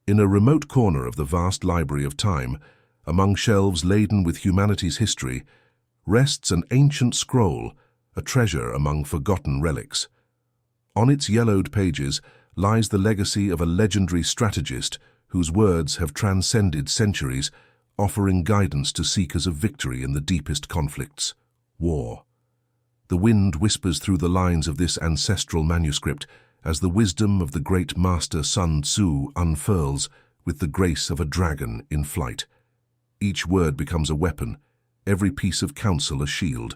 In a remote corner of the vast library of time, among shelves laden with humanity's history, rests an ancient scroll, a treasure among forgotten relics. On its yellowed pages lies the legacy of a legendary strategist whose words have transcended centuries, offering guidance to seekers of victory in the deepest conflicts, war. The wind whispers through the lines of this ancestral manuscript as the wisdom of the great master Sun Tzu unfurls with the grace of a dragon in flight. Each word becomes a weapon, every piece of counsel a shield.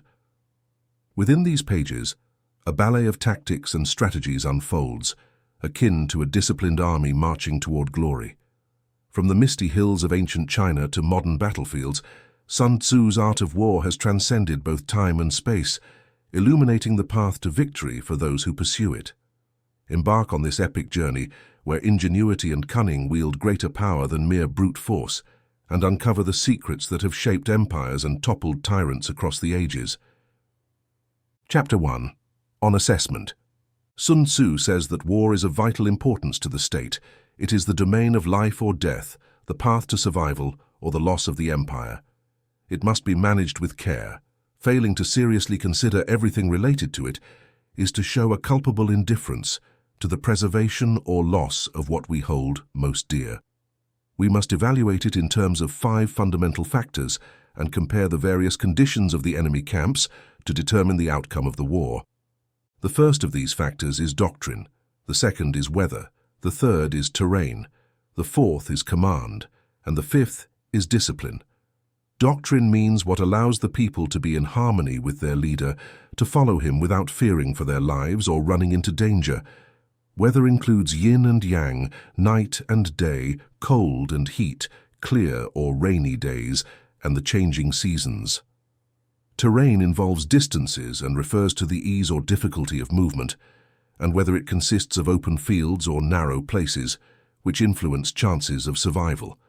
Within these pages, a ballet of tactics and strategies unfolds, akin to a disciplined army marching toward glory. From the misty hills of ancient China to modern battlefields, Sun Tzu's art of war has transcended both time and space, illuminating the path to victory for those who pursue it. Embark on this epic journey where ingenuity and cunning wield greater power than mere brute force, and uncover the secrets that have shaped empires and toppled tyrants across the ages. Chapter 1. On Assessment. Sun Tzu says that war is of vital importance to the state. It is the domain of life or death, the path to survival, or the loss of the empire. It must be managed with care. Failing to seriously consider everything related to it is to show a culpable indifference to the preservation or loss of what we hold most dear. We must evaluate it in terms of 5 fundamental factors and compare the various conditions of the enemy camps to determine the outcome of the war. The first of these factors is doctrine, the second is weather, the third is terrain, the fourth is command, and the fifth is discipline. Doctrine means what allows the people to be in harmony with their leader, to follow him without fearing for their lives or running into danger. Weather includes yin and yang, night and day, cold and heat, clear or rainy days, and the changing seasons. Terrain involves distances and refers to the ease or difficulty of movement, and whether it consists of open fields or narrow places, which influence chances of survival.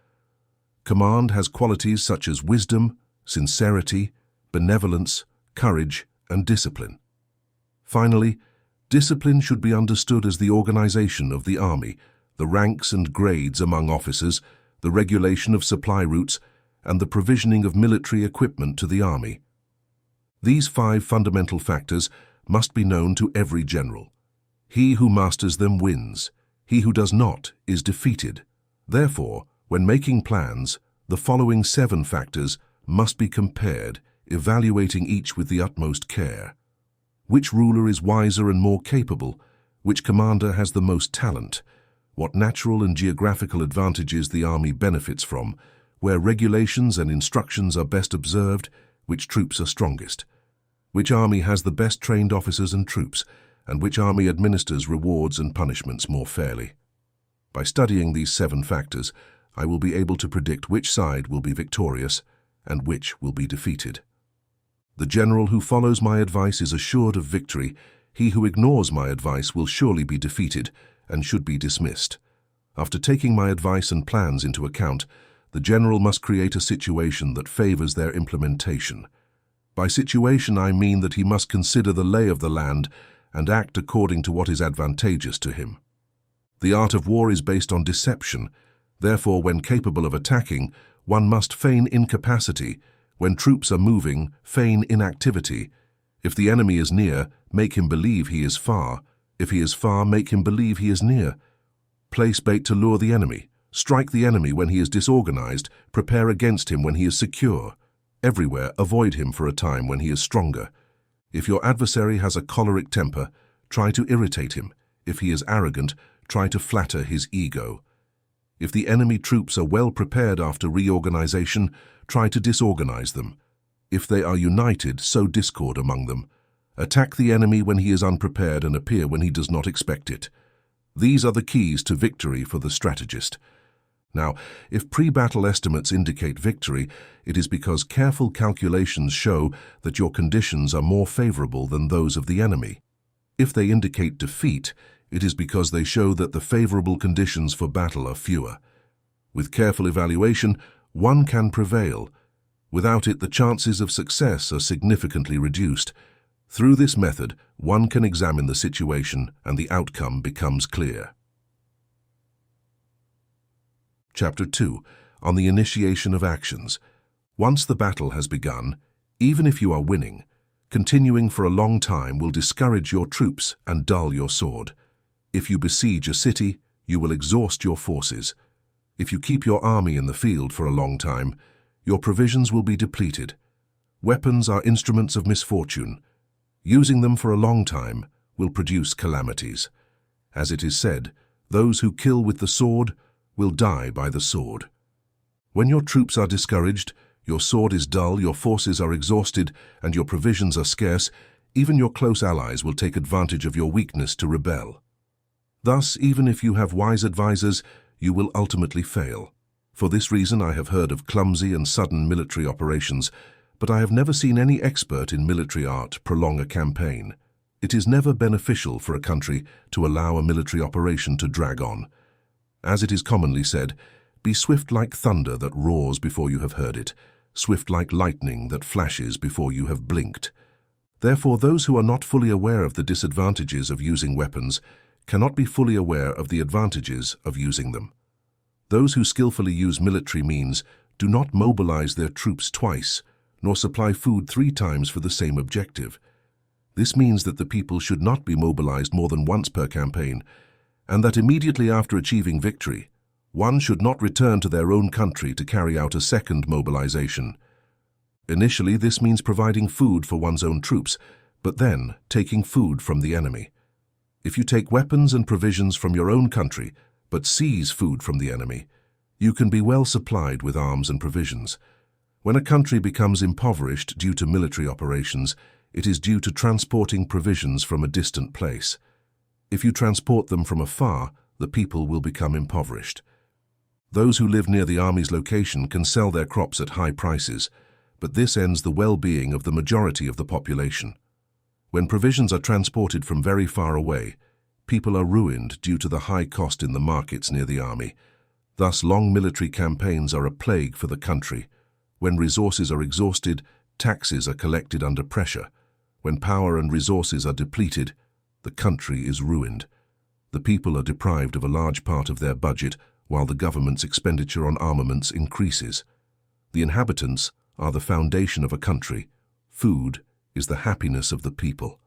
Command has qualities such as wisdom, sincerity, benevolence, courage, and discipline. Finally, discipline should be understood as the organization of the army, the ranks and grades among officers, the regulation of supply routes, and the provisioning of military equipment to the army. These 5 fundamental factors must be known to every general. He who masters them wins. He who does not is defeated. Therefore, when making plans, the following 7 factors must be compared, evaluating each with the utmost care. Which ruler is wiser and more capable? Which commander has the most talent? What natural and geographical advantages the army benefits from? Where regulations and instructions are best observed? Which troops are strongest? Which army has the best trained officers and troops? And which army administers rewards and punishments more fairly? By studying these 7 factors, I will be able to predict which side will be victorious and which will be defeated. The general who follows my advice is assured of victory. He who ignores my advice will surely be defeated and should be dismissed. After taking my advice and plans into account, the general must create a situation that favors their implementation. By situation, I mean that he must consider the lay of the land and act according to what is advantageous to him. The art of war is based on deception. Therefore, when capable of attacking, one must feign incapacity. When troops are moving, feign inactivity. If the enemy is near, make him believe he is far. If he is far, make him believe he is near. Place bait to lure the enemy. Strike the enemy when he is disorganized. Prepare against him when he is secure. Everywhere, avoid him for a time when he is stronger. If your adversary has a choleric temper, try to irritate him. If he is arrogant, try to flatter his ego. If the enemy troops are well prepared after reorganization, try to disorganize them. If they are united, sow discord among them. Attack the enemy when he is unprepared and appear when he does not expect it. These are the keys to victory for the strategist. Now, if pre-battle estimates indicate victory, it is because careful calculations show that your conditions are more favorable than those of the enemy. If they indicate defeat, it is because they show that the favorable conditions for battle are fewer. With careful evaluation, one can prevail. Without it, the chances of success are significantly reduced. Through this method, one can examine the situation and the outcome becomes clear. Chapter 2, on the initiation of actions. Once the battle has begun, even if you are winning, continuing for a long time will discourage your troops and dull your sword. If you besiege a city, you will exhaust your forces. If you keep your army in the field for a long time, your provisions will be depleted. Weapons are instruments of misfortune. Using them for a long time will produce calamities. As it is said, those who kill with the sword will die by the sword. When your troops are discouraged, your sword is dull, your forces are exhausted, and your provisions are scarce, even your close allies will take advantage of your weakness to rebel. Thus, even if you have wise advisors, you will ultimately fail. For this reason, I have heard of clumsy and sudden military operations, but I have never seen any expert in military art prolong a campaign. It is never beneficial for a country to allow a military operation to drag on. As it is commonly said, be swift like thunder that roars before you have heard it, swift like lightning that flashes before you have blinked. Therefore, those who are not fully aware of the disadvantages of using weapons cannot be fully aware of the advantages of using them. Those who skillfully use military means do not mobilize their troops twice, nor supply food 3 times for the same objective. This means that the people should not be mobilized more than once per campaign, and that immediately after achieving victory, one should not return to their own country to carry out a second mobilization. Initially, this means providing food for one's own troops, but then taking food from the enemy. If you take weapons and provisions from your own country, but seize food from the enemy, you can be well supplied with arms and provisions. When a country becomes impoverished due to military operations, it is due to transporting provisions from a distant place. If you transport them from afar, the people will become impoverished. Those who live near the army's location can sell their crops at high prices, but this ends the well-being of the majority of the population. When provisions are transported from very far away, people are ruined due to the high cost in the markets near the army. Thus, long military campaigns are a plague for the country. When resources are exhausted, taxes are collected under pressure. When power and resources are depleted, the country is ruined. The people are deprived of a large part of their budget, while the government's expenditure on armaments increases. The inhabitants are the foundation of a country. Food is the happiness of the people.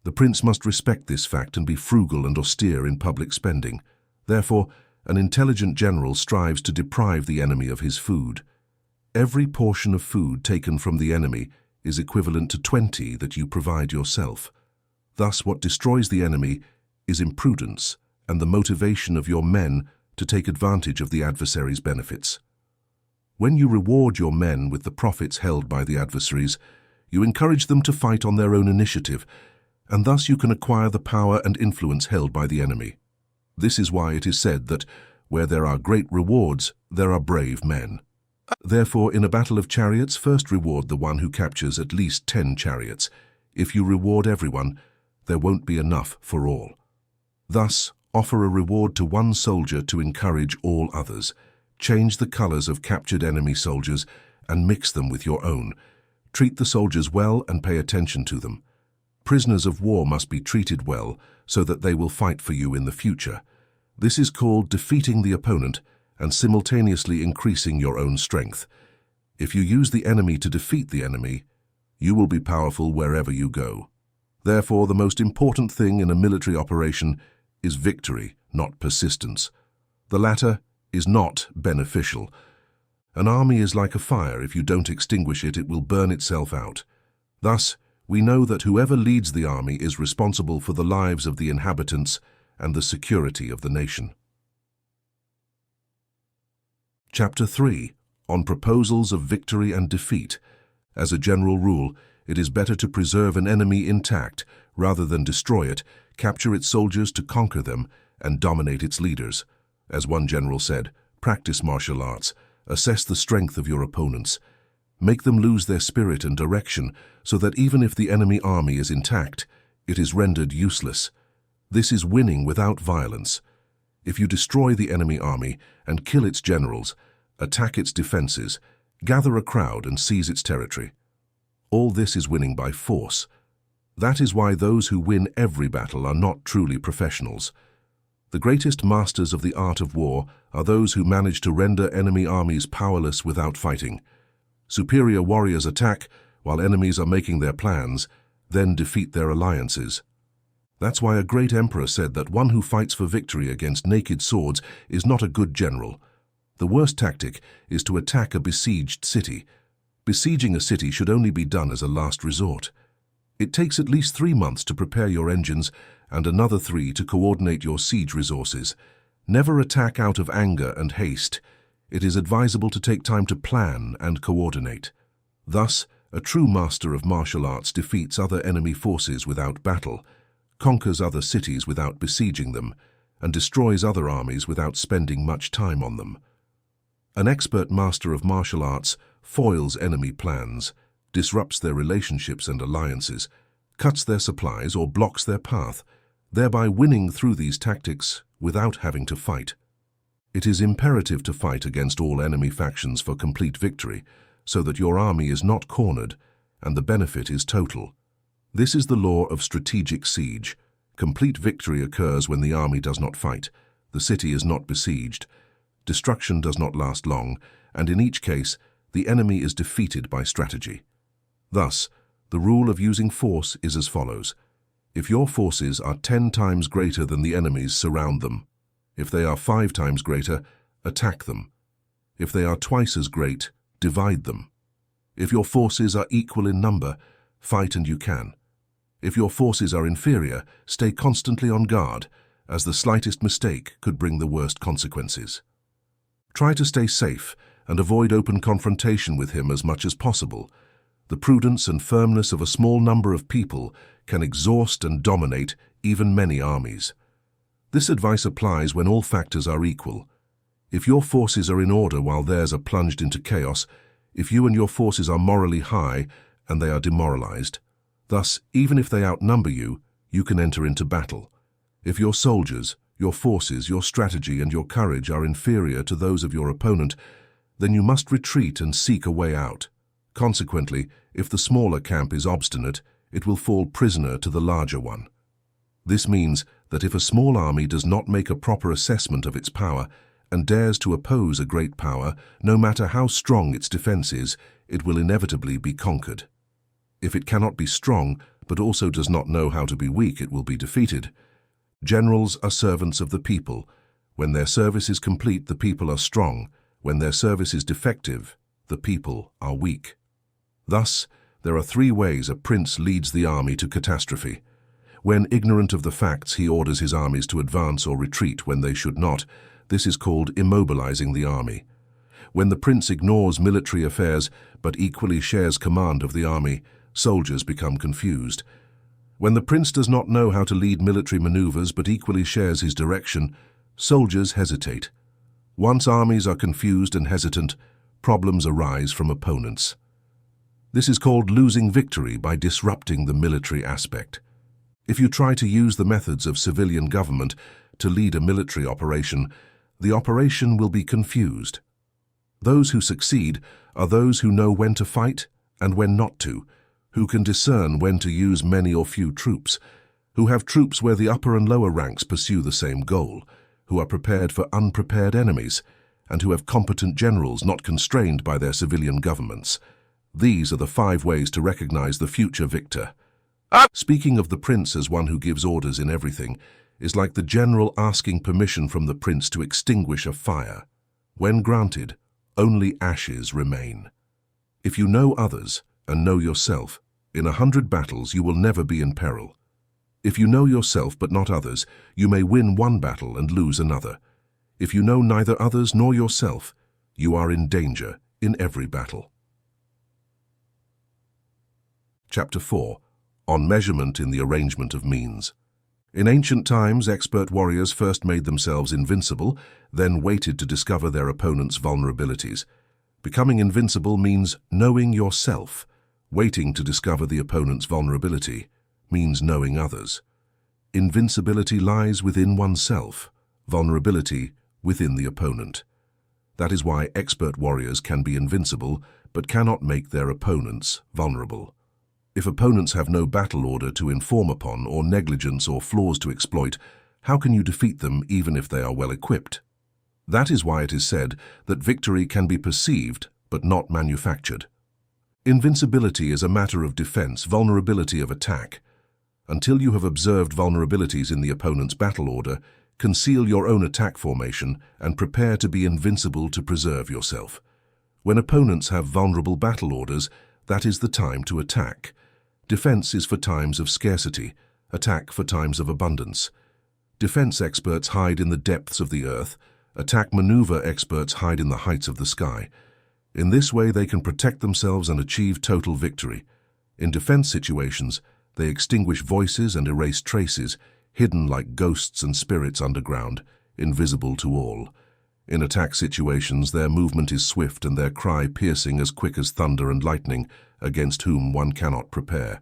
The prince must respect this fact and be frugal and austere in public spending. Therefore, an intelligent general strives to deprive the enemy of his food. Every portion of food taken from the enemy is equivalent to 20 that you provide yourself. Thus, what destroys the enemy is imprudence and the motivation of your men to take advantage of the adversary's benefits. When you reward your men with the profits held by the adversaries, you encourage them to fight on their own initiative, and thus you can acquire the power and influence held by the enemy. This is why it is said that where there are great rewards, there are brave men. Therefore, in a battle of chariots, first reward the one who captures at least 10 chariots. If you reward everyone, there won't be enough for all. Thus, offer a reward to one soldier to encourage all others. Change the colors of captured enemy soldiers and mix them with your own. Treat the soldiers well and pay attention to them. Prisoners of war must be treated well so that they will fight for you in the future. This is called defeating the opponent and simultaneously increasing your own strength. If you use the enemy to defeat the enemy, you will be powerful wherever you go. Therefore, the most important thing in a military operation is victory, not persistence. The latter is not beneficial. An army is like a fire. If you don't extinguish it, it will burn itself out. Thus, we know that whoever leads the army is responsible for the lives of the inhabitants and the security of the nation. Chapter 3. On proposals of victory and defeat. As a general rule, it is better to preserve an enemy intact rather than destroy it, capture its soldiers to conquer them, and dominate its leaders. As one general said, practice martial arts, assess the strength of your opponents. Make them lose their spirit and direction so that even if the enemy army is intact, it is rendered useless. This is winning without violence. If you destroy the enemy army and kill its generals, attack its defenses, gather a crowd and seize its territory, all this is winning by force. That is why those who win every battle are not truly professionals. The greatest masters of the art of war are those who manage to render enemy armies powerless without fighting. Superior warriors attack while enemies are making their plans, then defeat their alliances. That's why a great emperor said that one who fights for victory against naked swords is not a good general. The worst tactic is to attack a besieged city. Besieging a city should only be done as a last resort. It takes at least 3 months to prepare your engines and another 3 to coordinate your siege resources. Never attack out of anger and haste. It is advisable to take time to plan and coordinate. Thus, a true master of martial arts defeats other enemy forces without battle, conquers other cities without besieging them, and destroys other armies without spending much time on them. An expert master of martial arts foils enemy plans, disrupts their relationships and alliances, cuts their supplies or blocks their path, thereby winning through these tactics without having to fight. It is imperative to fight against all enemy factions for complete victory, so that your army is not cornered and the benefit is total. This is the law of strategic siege. Complete victory occurs when the army does not fight, the city is not besieged, destruction does not last long, and in each case, the enemy is defeated by strategy. Thus, the rule of using force is as follows. If your forces are 10 times greater than the enemy's, surround them. If they are 5 times greater, attack them. If they are twice as great, divide them. If your forces are equal in number, fight and you can. If your forces are inferior, stay constantly on guard, as the slightest mistake could bring the worst consequences. Try to stay safe and avoid open confrontation with him as much as possible. The prudence and firmness of a small number of people can exhaust and dominate even many armies. This advice applies when all factors are equal. If your forces are in order while theirs are plunged into chaos, if you and your forces are morally high and they are demoralized, thus, even if they outnumber you, you can enter into battle. If your soldiers, your forces, your strategy and your courage are inferior to those of your opponent, then you must retreat and seek a way out. Consequently, if the smaller camp is obstinate, it will fall prisoner to the larger one. This means that if a small army does not make a proper assessment of its power and dares to oppose a great power, no matter how strong its defense is, it will inevitably be conquered. If it cannot be strong, but also does not know how to be weak, it will be defeated. Generals are servants of the people. When their service is complete, the people are strong. When their service is defective, the people are weak. Thus, there are 3 ways a prince leads the army to catastrophe. When ignorant of the facts, he orders his armies to advance or retreat when they should not. This is called immobilizing the army. When the prince ignores military affairs but equally shares command of the army, soldiers become confused. When the prince does not know how to lead military maneuvers but equally shares his direction, soldiers hesitate. Once armies are confused and hesitant, problems arise from opponents. This is called losing victory by disrupting the military aspect. If you try to use the methods of civilian government to lead a military operation, the operation will be confused. Those who succeed are those who know when to fight and when not to, who can discern when to use many or few troops, who have troops where the upper and lower ranks pursue the same goal, who are prepared for unprepared enemies, and who have competent generals not constrained by their civilian governments. These are the 5 ways to recognize the future victor. Speaking of the prince as one who gives orders in everything is like the general asking permission from the prince to extinguish a fire. When granted, only ashes remain. If you know others and know yourself, in 100 battles you will never be in peril. If you know yourself but not others, you may win one battle and lose another. If you know neither others nor yourself, you are in danger in every battle. Chapter 4. On measurement in the arrangement of means. In ancient times, expert warriors first made themselves invincible, then waited to discover their opponent's vulnerabilities. Becoming invincible means knowing yourself. Waiting to discover the opponent's vulnerability means knowing others. Invincibility lies within oneself, vulnerability within the opponent. That is why expert warriors can be invincible, but cannot make their opponents vulnerable. If opponents have no battle order to inform upon or negligence or flaws to exploit, how can you defeat them even if they are well equipped? That is why it is said that victory can be perceived but not manufactured. Invincibility is a matter of defense, vulnerability of attack. Until you have observed vulnerabilities in the opponent's battle order, conceal your own attack formation and prepare to be invincible to preserve yourself. When opponents have vulnerable battle orders, that is the time to attack. Defense is for times of scarcity, attack for times of abundance. Defense experts hide in the depths of the earth, attack maneuver experts hide in the heights of the sky. In this way they can protect themselves and achieve total victory. In defense situations, they extinguish voices and erase traces, hidden like ghosts and spirits underground, invisible to all. In attack situations, their movement is swift and their cry piercing as quick as thunder and lightning, against whom one cannot prepare.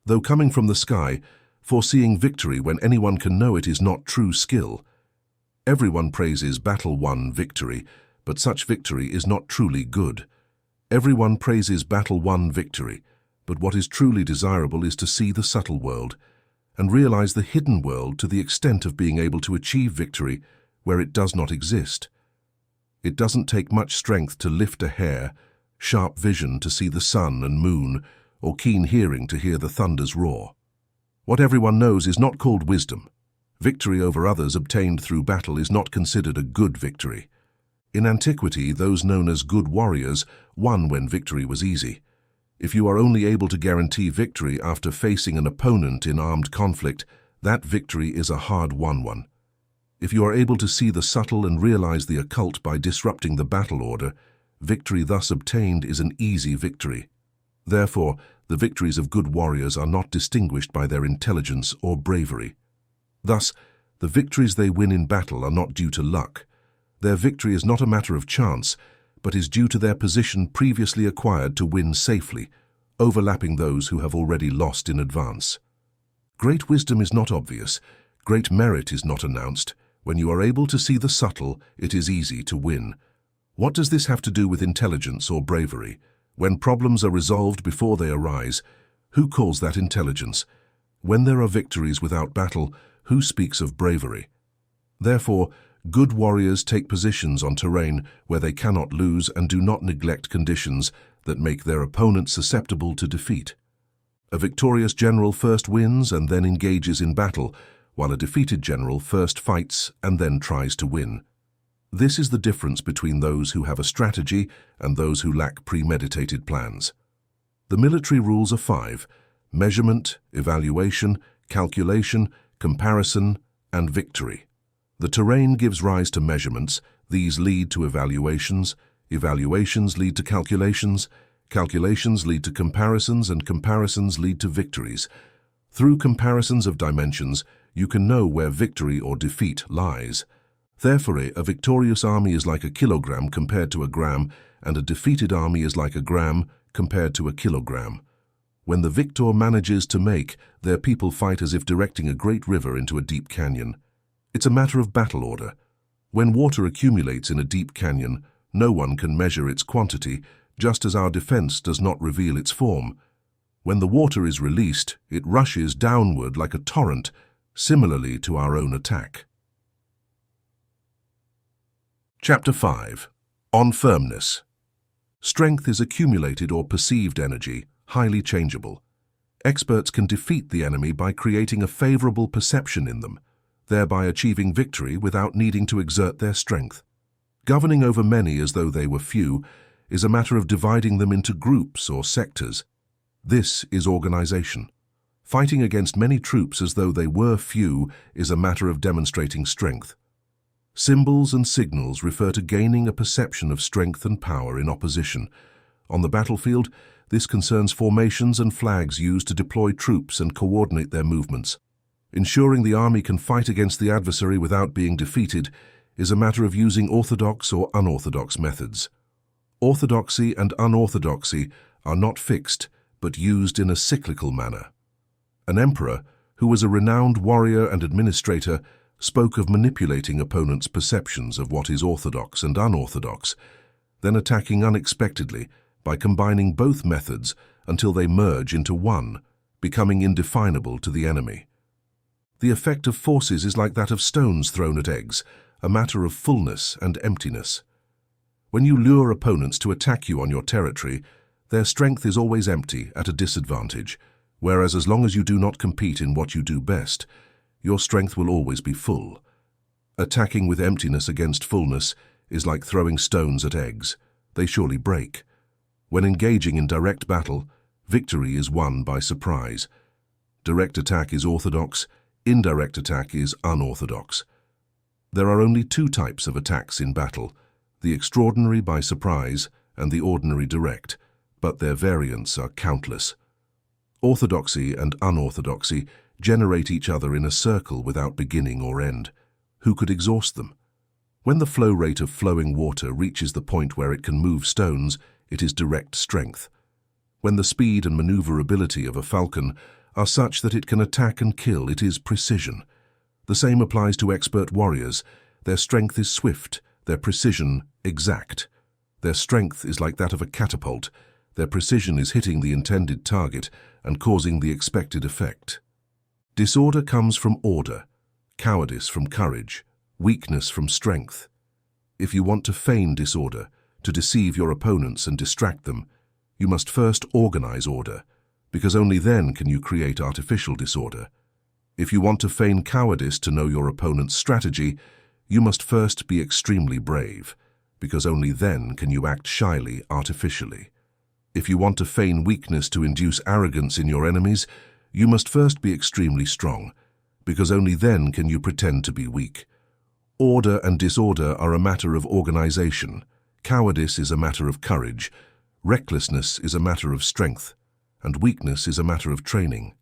Though coming from the sky, foreseeing victory when anyone can know it is not true skill. Everyone praises battle-won victory, but such victory is not truly good. Everyone praises battle-won victory, but what is truly desirable is to see the subtle world and realize the hidden world to the extent of being able to achieve victory where it does not exist. It doesn't take much strength to lift a hair, sharp vision to see the sun and moon, or keen hearing to hear the thunder's roar. What everyone knows is not called wisdom. Victory over others obtained through battle is not considered a good victory. In antiquity, those known as good warriors won when victory was easy. If you are only able to guarantee victory after facing an opponent in armed conflict, that victory is a hard-won one. If you are able to see the subtle and realize the occult by disrupting the battle order, victory thus obtained is an easy victory. Therefore, the victories of good warriors are not distinguished by their intelligence or bravery. Thus, the victories they win in battle are not due to luck. Their victory is not a matter of chance, but is due to their position previously acquired to win safely, overlapping those who have already lost in advance. Great wisdom is not obvious, great merit is not announced. When you are able to see the subtle, it is easy to win. What does this have to do with intelligence or bravery? When problems are resolved before they arise, who calls that intelligence? When there are victories without battle, who speaks of bravery? Therefore, good warriors take positions on terrain where they cannot lose and do not neglect conditions that make their opponent susceptible to defeat. A victorious general first wins and then engages in battle, while a defeated general first fights and then tries to win. This is the difference between those who have a strategy and those who lack premeditated plans. The military rules are 5: measurement, evaluation, calculation, comparison, and victory. The terrain gives rise to measurements, these lead to evaluations, evaluations lead to calculations, calculations lead to comparisons, and comparisons lead to victories. Through comparisons of dimensions, you can know where victory or defeat lies. Therefore, a victorious army is like a kilogram compared to a gram, and a defeated army is like a gram compared to a kilogram. When the victor manages to make, their people fight as if directing a great river into a deep canyon. It's a matter of battle order. When water accumulates in a deep canyon, no one can measure its quantity, just as our defense does not reveal its form. When the water is released, it rushes downward like a torrent, similarly to our own attack. Chapter 5. On Firmness. Strength is accumulated or perceived energy, highly changeable. Experts can defeat the enemy by creating a favorable perception in them, thereby achieving victory without needing to exert their strength. Governing over many as though they were few is a matter of dividing them into groups or sectors. This is organization. Fighting against many troops as though they were few is a matter of demonstrating strength. Symbols and signals refer to gaining a perception of strength and power in opposition. On the battlefield, this concerns formations and flags used to deploy troops and coordinate their movements. Ensuring the army can fight against the adversary without being defeated is a matter of using orthodox or unorthodox methods. Orthodoxy and unorthodoxy are not fixed, but used in a cyclical manner. An emperor, who was a renowned warrior and administrator, spoke of manipulating opponents' perceptions of what is orthodox and unorthodox, then attacking unexpectedly by combining both methods until they merge into one, becoming indefinable to the enemy. The effect of forces is like that of stones thrown at eggs, a matter of fullness and emptiness. When you lure opponents to attack you on your territory, their strength is always empty, at a disadvantage, whereas as long as you do not compete in what you do best, your strength will always be full. Attacking with emptiness against fullness is like throwing stones at eggs. They surely break. When engaging in direct battle, victory is won by surprise. Direct attack is orthodox, indirect attack is unorthodox. There are only two types of attacks in battle: the extraordinary by surprise and the ordinary direct, but their variants are countless. Orthodoxy and unorthodoxy generate each other in a circle without beginning or end. Who could exhaust them? When the flow rate of flowing water reaches the point where it can move stones, it is direct strength. When the speed and maneuverability of a falcon are such that it can attack and kill, it is precision. The same applies to expert warriors. Their strength is swift, their precision exact. Their strength is like that of a catapult. Their precision is hitting the intended target and causing the expected effect. Disorder comes from order, cowardice from courage, weakness from strength. If you want to feign disorder, to deceive your opponents and distract them, you must first organize order, because only then can you create artificial disorder. If you want to feign cowardice to know your opponent's strategy, you must first be extremely brave, because only then can you act shyly, artificially. If you want to feign weakness to induce arrogance in your enemies, you must first be extremely strong, because only then can you pretend to be weak. Order and disorder are a matter of organization. Cowardice is a matter of courage. Recklessness is a matter of strength, and weakness is a matter of training.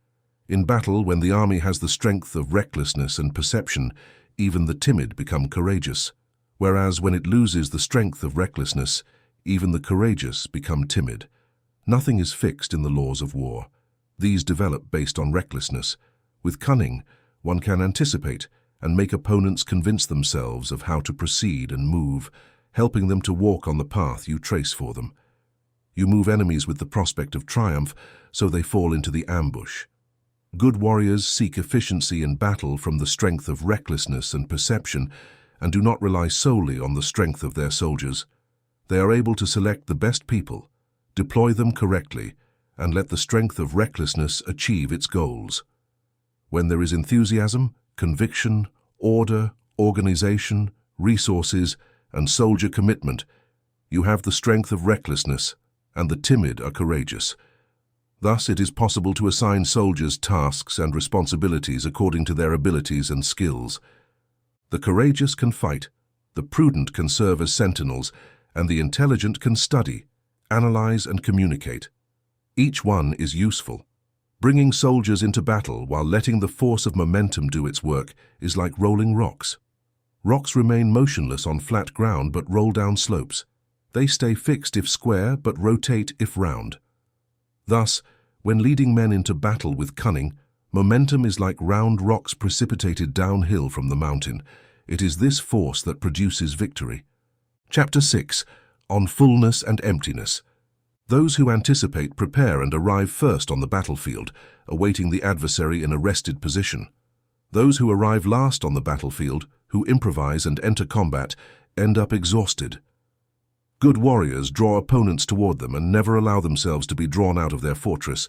In battle, when the army has the strength of recklessness and perception, even the timid become courageous, whereas when it loses the strength of recklessness, even the courageous become timid. Nothing is fixed in the laws of war. These develop based on recklessness. With cunning, one can anticipate and make opponents convince themselves of how to proceed and move, helping them to walk on the path you trace for them. You move enemies with the prospect of triumph, so they fall into the ambush. Good warriors seek efficiency in battle from the strength of recklessness and perception, and do not rely solely on the strength of their soldiers. They are able to select the best people, deploy them correctly, and let the strength of recklessness achieve its goals. When there is enthusiasm, conviction, order, organization, resources, and soldier commitment, you have the strength of recklessness, and the timid are courageous. Thus, it is possible to assign soldiers tasks and responsibilities according to their abilities and skills. The courageous can fight, the prudent can serve as sentinels, and the intelligent can study, analyze, and communicate. Each one is useful. Bringing soldiers into battle while letting the force of momentum do its work is like rolling rocks. Rocks remain motionless on flat ground but roll down slopes. They stay fixed if square but rotate if round. Thus, when leading men into battle with cunning, momentum is like round rocks precipitated downhill from the mountain. It is this force that produces victory. Chapter 6. On Fullness and Emptiness. Those who anticipate prepare and arrive first on the battlefield, awaiting the adversary in a rested position. Those who arrive last on the battlefield, who improvise and enter combat, end up exhausted. Good warriors draw opponents toward them and never allow themselves to be drawn out of their fortress.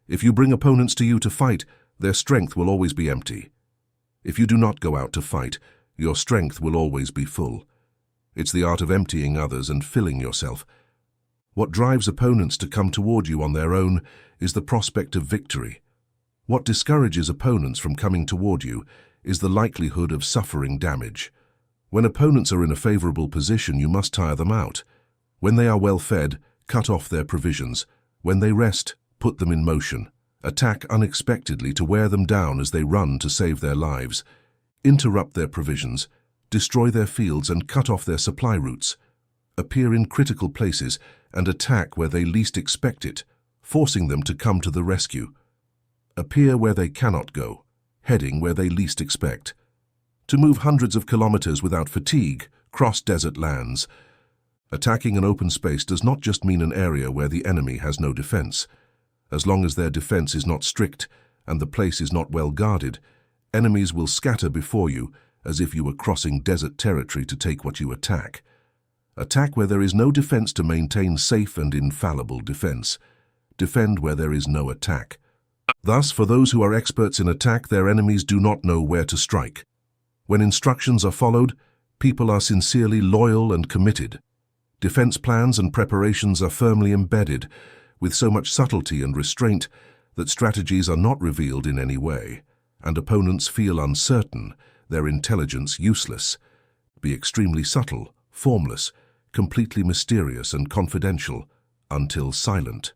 If you bring opponents to you to fight, their strength will always be empty. If you do not go out to fight, your strength will always be full. It's the art of emptying others and filling yourself. What drives opponents to come toward you on their own is the prospect of victory. What discourages opponents from coming toward you is the likelihood of suffering damage. When opponents are in a favorable position, you must tire them out. When they are well fed, cut off their provisions. When they rest, put them in motion. Attack unexpectedly to wear them down as they run to save their lives. Interrupt their provisions, destroy their fields and cut off their supply routes. Appear in critical places and attack where they least expect it, forcing them to come to the rescue. Appear where they cannot go, heading where they least expect. To move hundreds of kilometers without fatigue, cross desert lands. Attacking an open space does not just mean an area where the enemy has no defense. As long as their defense is not strict and the place is not well guarded, Enemies will scatter before you as if you were crossing desert territory to take what you attack. Attack where there is no defense to maintain safe and infallible defense. Defend where there is no attack. Thus, for those who are experts in attack, their enemies do not know where to strike. When instructions are followed, people are sincerely loyal and committed. Defense plans and preparations are firmly embedded, with so much subtlety and restraint that strategies are not revealed in any way, and opponents feel uncertain, their intelligence useless. Be extremely subtle, formless, completely mysterious and confidential, until silent.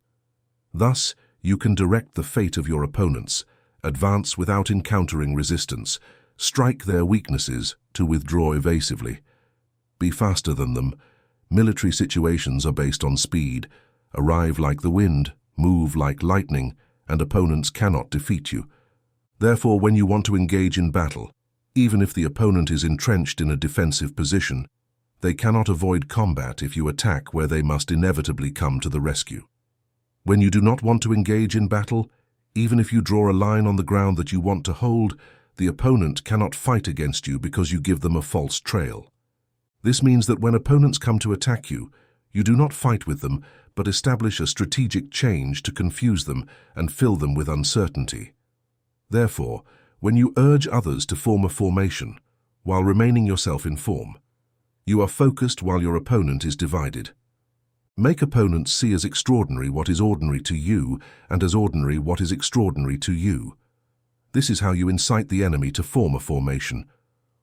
Thus, you can direct the fate of your opponents, advance without encountering resistance, strike their weaknesses to withdraw evasively. Be faster than them. Military situations are based on speed. Arrive like the wind, move like lightning, and opponents cannot defeat you. Therefore, when you want to engage in battle, even if the opponent is entrenched in a defensive position, they cannot avoid combat if you attack where they must inevitably come to the rescue. When you do not want to engage in battle, even if you draw a line on the ground that you want to hold, the opponent cannot fight against you because you give them a false trail. This means that when opponents come to attack you, you do not fight with them, but establish a strategic change to confuse them and fill them with uncertainty. Therefore, when you urge others to form a formation, while remaining yourself in form, you are focused while your opponent is divided. Make opponents see as extraordinary what is ordinary to you, and as ordinary what is extraordinary to you. This is how you incite the enemy to form a formation.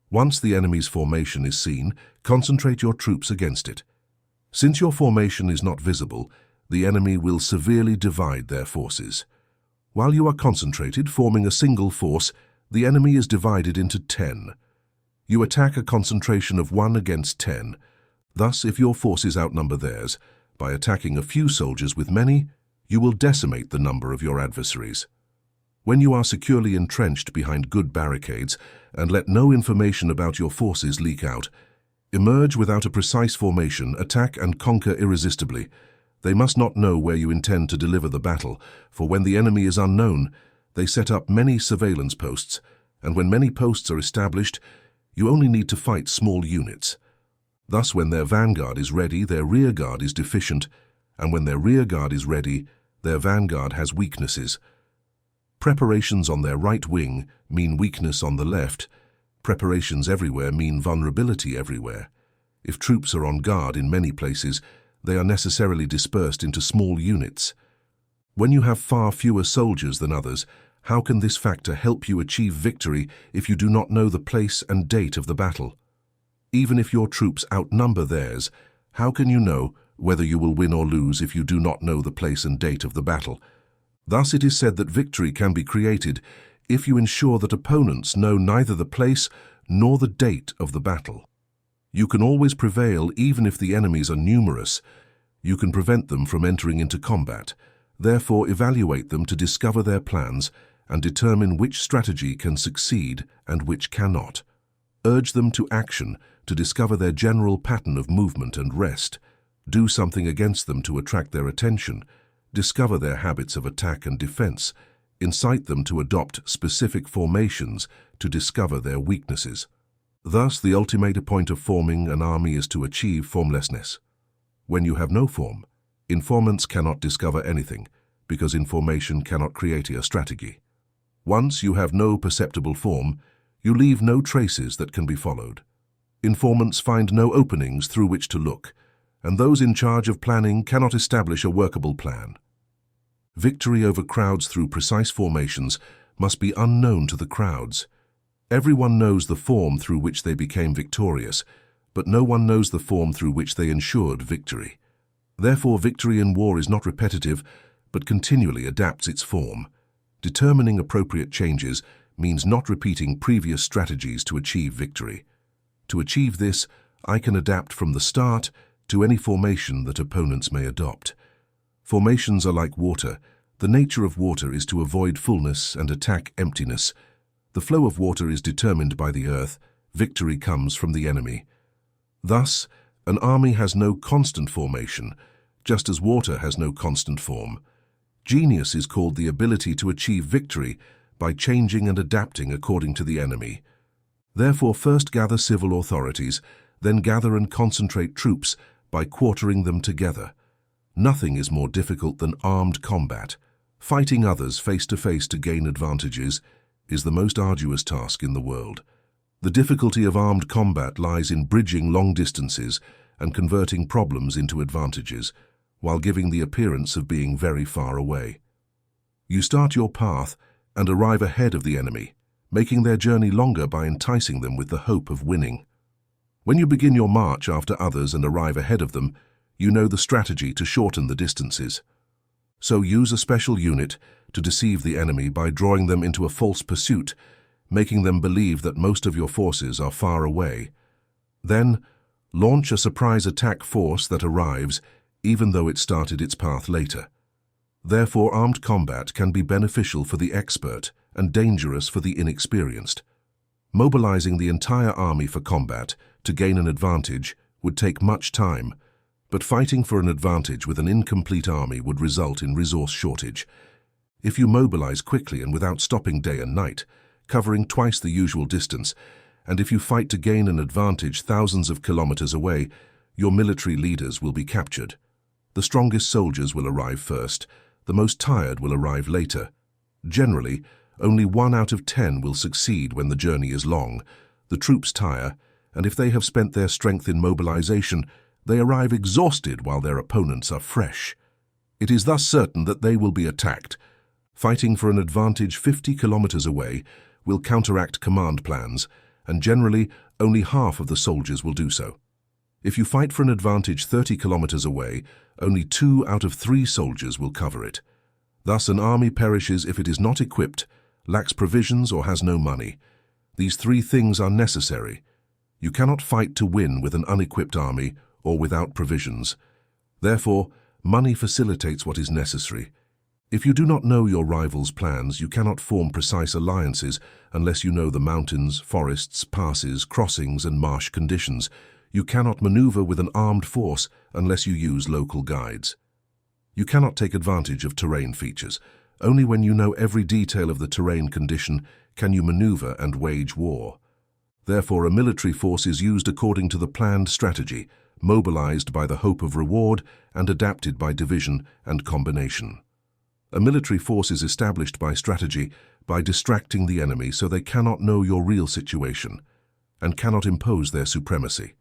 Once the enemy's formation is seen, concentrate your troops against it. Since your formation is not visible, the enemy will severely divide their forces. While you are concentrated, forming a single force, the enemy is divided into 10. You attack a concentration of 1 against 10. Thus, if your forces outnumber theirs, by attacking a few soldiers with many, you will decimate the number of your adversaries. When you are securely entrenched behind good barricades and let no information about your forces leak out, emerge without a precise formation, attack and conquer irresistibly. They must not know where you intend to deliver the battle, for when the enemy is unknown, they set up many surveillance posts, and when many posts are established, you only need to fight small units. Thus, when their vanguard is ready, their rearguard is deficient, and when their rearguard is ready, their vanguard has weaknesses. Preparations on their right wing mean weakness on the left. Preparations everywhere mean vulnerability everywhere. If troops are on guard in many places, they are necessarily dispersed into small units. When you have far fewer soldiers than others, how can this factor help you achieve victory if you do not know the place and date of the battle? Even if your troops outnumber theirs, how can you know whether you will win or lose if you do not know the place and date of the battle? Thus it is said that victory can be created if you ensure that opponents know neither the place nor the date of the battle. You can always prevail even if the enemies are numerous. You can prevent them from entering into combat. Therefore, evaluate them to discover their plans and determine which strategy can succeed and which cannot. Urge them to action to discover their general pattern of movement and rest. Do something against them to attract their attention. Discover their habits of attack and defense. Incite them to adopt specific formations to discover their weaknesses. Thus, the ultimate point of forming an army is to achieve formlessness. When you have no form, informants cannot discover anything, because information cannot create a strategy. Once you have no perceptible form, you leave no traces that can be followed. Informants find no openings through which to look, and those in charge of planning cannot establish a workable plan. Victory over crowds through precise formations must be unknown to the crowds. Everyone knows the form through which they became victorious, but no one knows the form through which they ensured victory. Therefore, victory in war is not repetitive, but continually adapts its form. Determining appropriate changes means not repeating previous strategies to achieve victory. To achieve this, I can adapt from the start to any formation that opponents may adopt. Formations are like water. The nature of water is to avoid fullness and attack emptiness. The flow of water is determined by the earth. Victory comes from the enemy. Thus, an army has no constant formation, just as water has no constant form. Genius is called the ability to achieve victory by changing and adapting according to the enemy. Therefore, first gather civil authorities, then gather and concentrate troops by quartering them together. Nothing is more difficult than armed combat. Fighting others face to face to gain advantages is the most arduous task in the world. The difficulty of armed combat lies in bridging long distances and converting problems into advantages, while giving the appearance of being very far away. You start your path and arrive ahead of the enemy, making their journey longer by enticing them with the hope of winning. When you begin your march after others and arrive ahead of them, you know the strategy to shorten the distances. So use a special unit to deceive the enemy by drawing them into a false pursuit, making them believe that most of your forces are far away. Then, launch a surprise attack force that arrives even though it started its path later. Therefore, armed combat can be beneficial for the expert and dangerous for the inexperienced. Mobilizing the entire army for combat to gain an advantage would take much time, but fighting for an advantage with an incomplete army would result in resource shortage. If you mobilize quickly and without stopping day and night, covering twice the usual distance, and if you fight to gain an advantage thousands of kilometers away, your military leaders will be captured. The strongest soldiers will arrive first, the most tired will arrive later. Generally, only 1 out of 10 will succeed when the journey is long. The troops tire, and if they have spent their strength in mobilization, they arrive exhausted while their opponents are fresh. It is thus certain that they will be attacked. Fighting for an advantage 50 kilometers away will counteract command plans, and generally only half of the soldiers will do so. If you fight for an advantage 30 kilometers away, only 2 out of 3 soldiers will cover it. Thus an army perishes if it is not equipped, lacks provisions, or has no money. These 3 things are necessary. You cannot fight to win with an unequipped army or without provisions. Therefore, money facilitates what is necessary. If you do not know your rival's plans, you cannot form precise alliances unless you know the mountains, forests, passes, crossings, and marsh conditions. You cannot maneuver with an armed force unless you use local guides. You cannot take advantage of terrain features. Only when you know every detail of the terrain condition can you maneuver and wage war. Therefore, a military force is used according to the planned strategy, mobilized by the hope of reward and adapted by division and combination. A military force is established by strategy, by distracting the enemy so they cannot know your real situation and cannot impose their supremacy.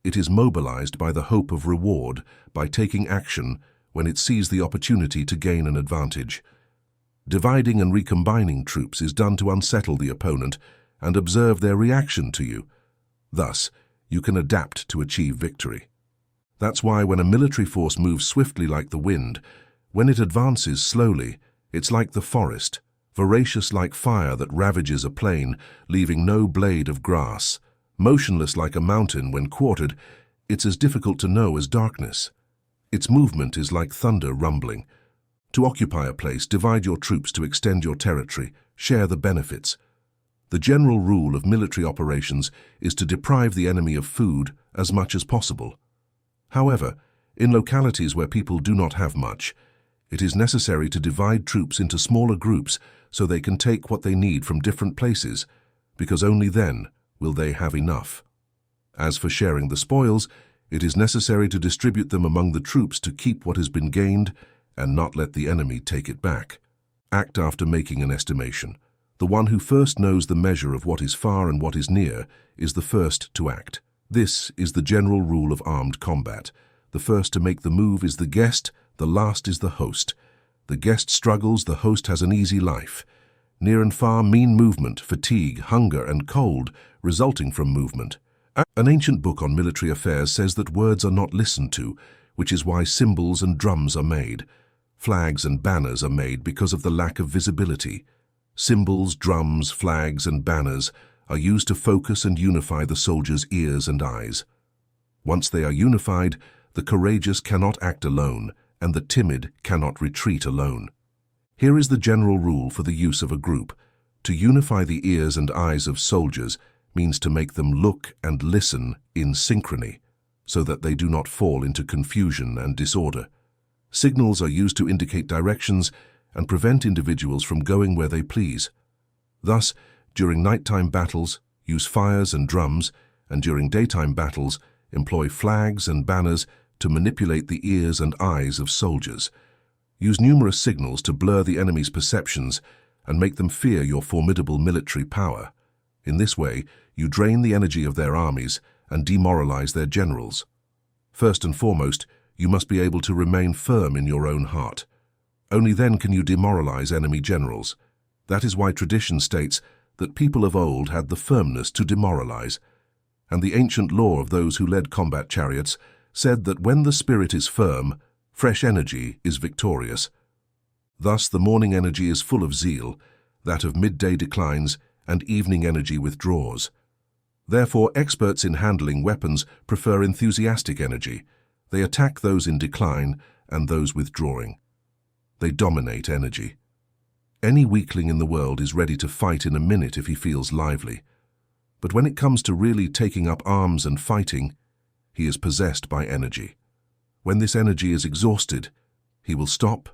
It is mobilized by the hope of reward, by taking action when it sees the opportunity to gain an advantage. Dividing and recombining troops is done to unsettle the opponent and observe their reaction to you. Thus, you can adapt to achieve victory. That's why when a military force moves swiftly like the wind, when it advances slowly, it's like the forest, voracious like fire that ravages a plain, leaving no blade of grass. Motionless like a mountain when quartered, it's as difficult to know as darkness. Its movement is like thunder rumbling. To occupy a place, divide your troops to extend your territory, share the benefits. The general rule of military operations is to deprive the enemy of food as much as possible. However, in localities where people do not have much, it is necessary to divide troops into smaller groups so they can take what they need from different places, because only then will they have enough. As for sharing the spoils, it is necessary to distribute them among the troops to keep what has been gained and not let the enemy take it back. Act after making an estimation. The one who first knows the measure of what is far and what is near is the first to act. This is the general rule of armed combat. The first to make the move is the guest, the last is the host. The guest struggles, the host has an easy life. Near and far mean movement, fatigue, hunger, and cold resulting from movement. An ancient book on military affairs says that words are not listened to, which is why cymbals and drums are made. Flags and banners are made because of the lack of visibility. Cymbals, drums, flags, and banners are used to focus and unify the soldiers' ears and eyes. Once they are unified, the courageous cannot act alone, and the timid cannot retreat alone. Here is the general rule for the use of a group. To unify the ears and eyes of soldiers means to make them look and listen in synchrony, so that they do not fall into confusion and disorder. Signals are used to indicate directions and prevent individuals from going where they please. Thus, during nighttime battles, use fires and drums, and during daytime battles, employ flags and banners to manipulate the ears and eyes of soldiers. Use numerous signals to blur the enemy's perceptions and make them fear your formidable military power. In this way, you drain the energy of their armies and demoralize their generals. First and foremost, you must be able to remain firm in your own heart. Only then can you demoralize enemy generals. That is why tradition states that people of old had the firmness to demoralize, and the ancient law of those who led combat chariots said that when the spirit is firm, fresh energy is victorious. Thus the morning energy is full of zeal, that of midday declines, and evening energy withdraws. Therefore, experts in handling weapons prefer enthusiastic energy. They attack those in decline and those withdrawing. They dominate energy. Any weakling in the world is ready to fight in a minute if he feels lively. But when it comes to really taking up arms and fighting, he is possessed by energy. When this energy is exhausted, he will stop,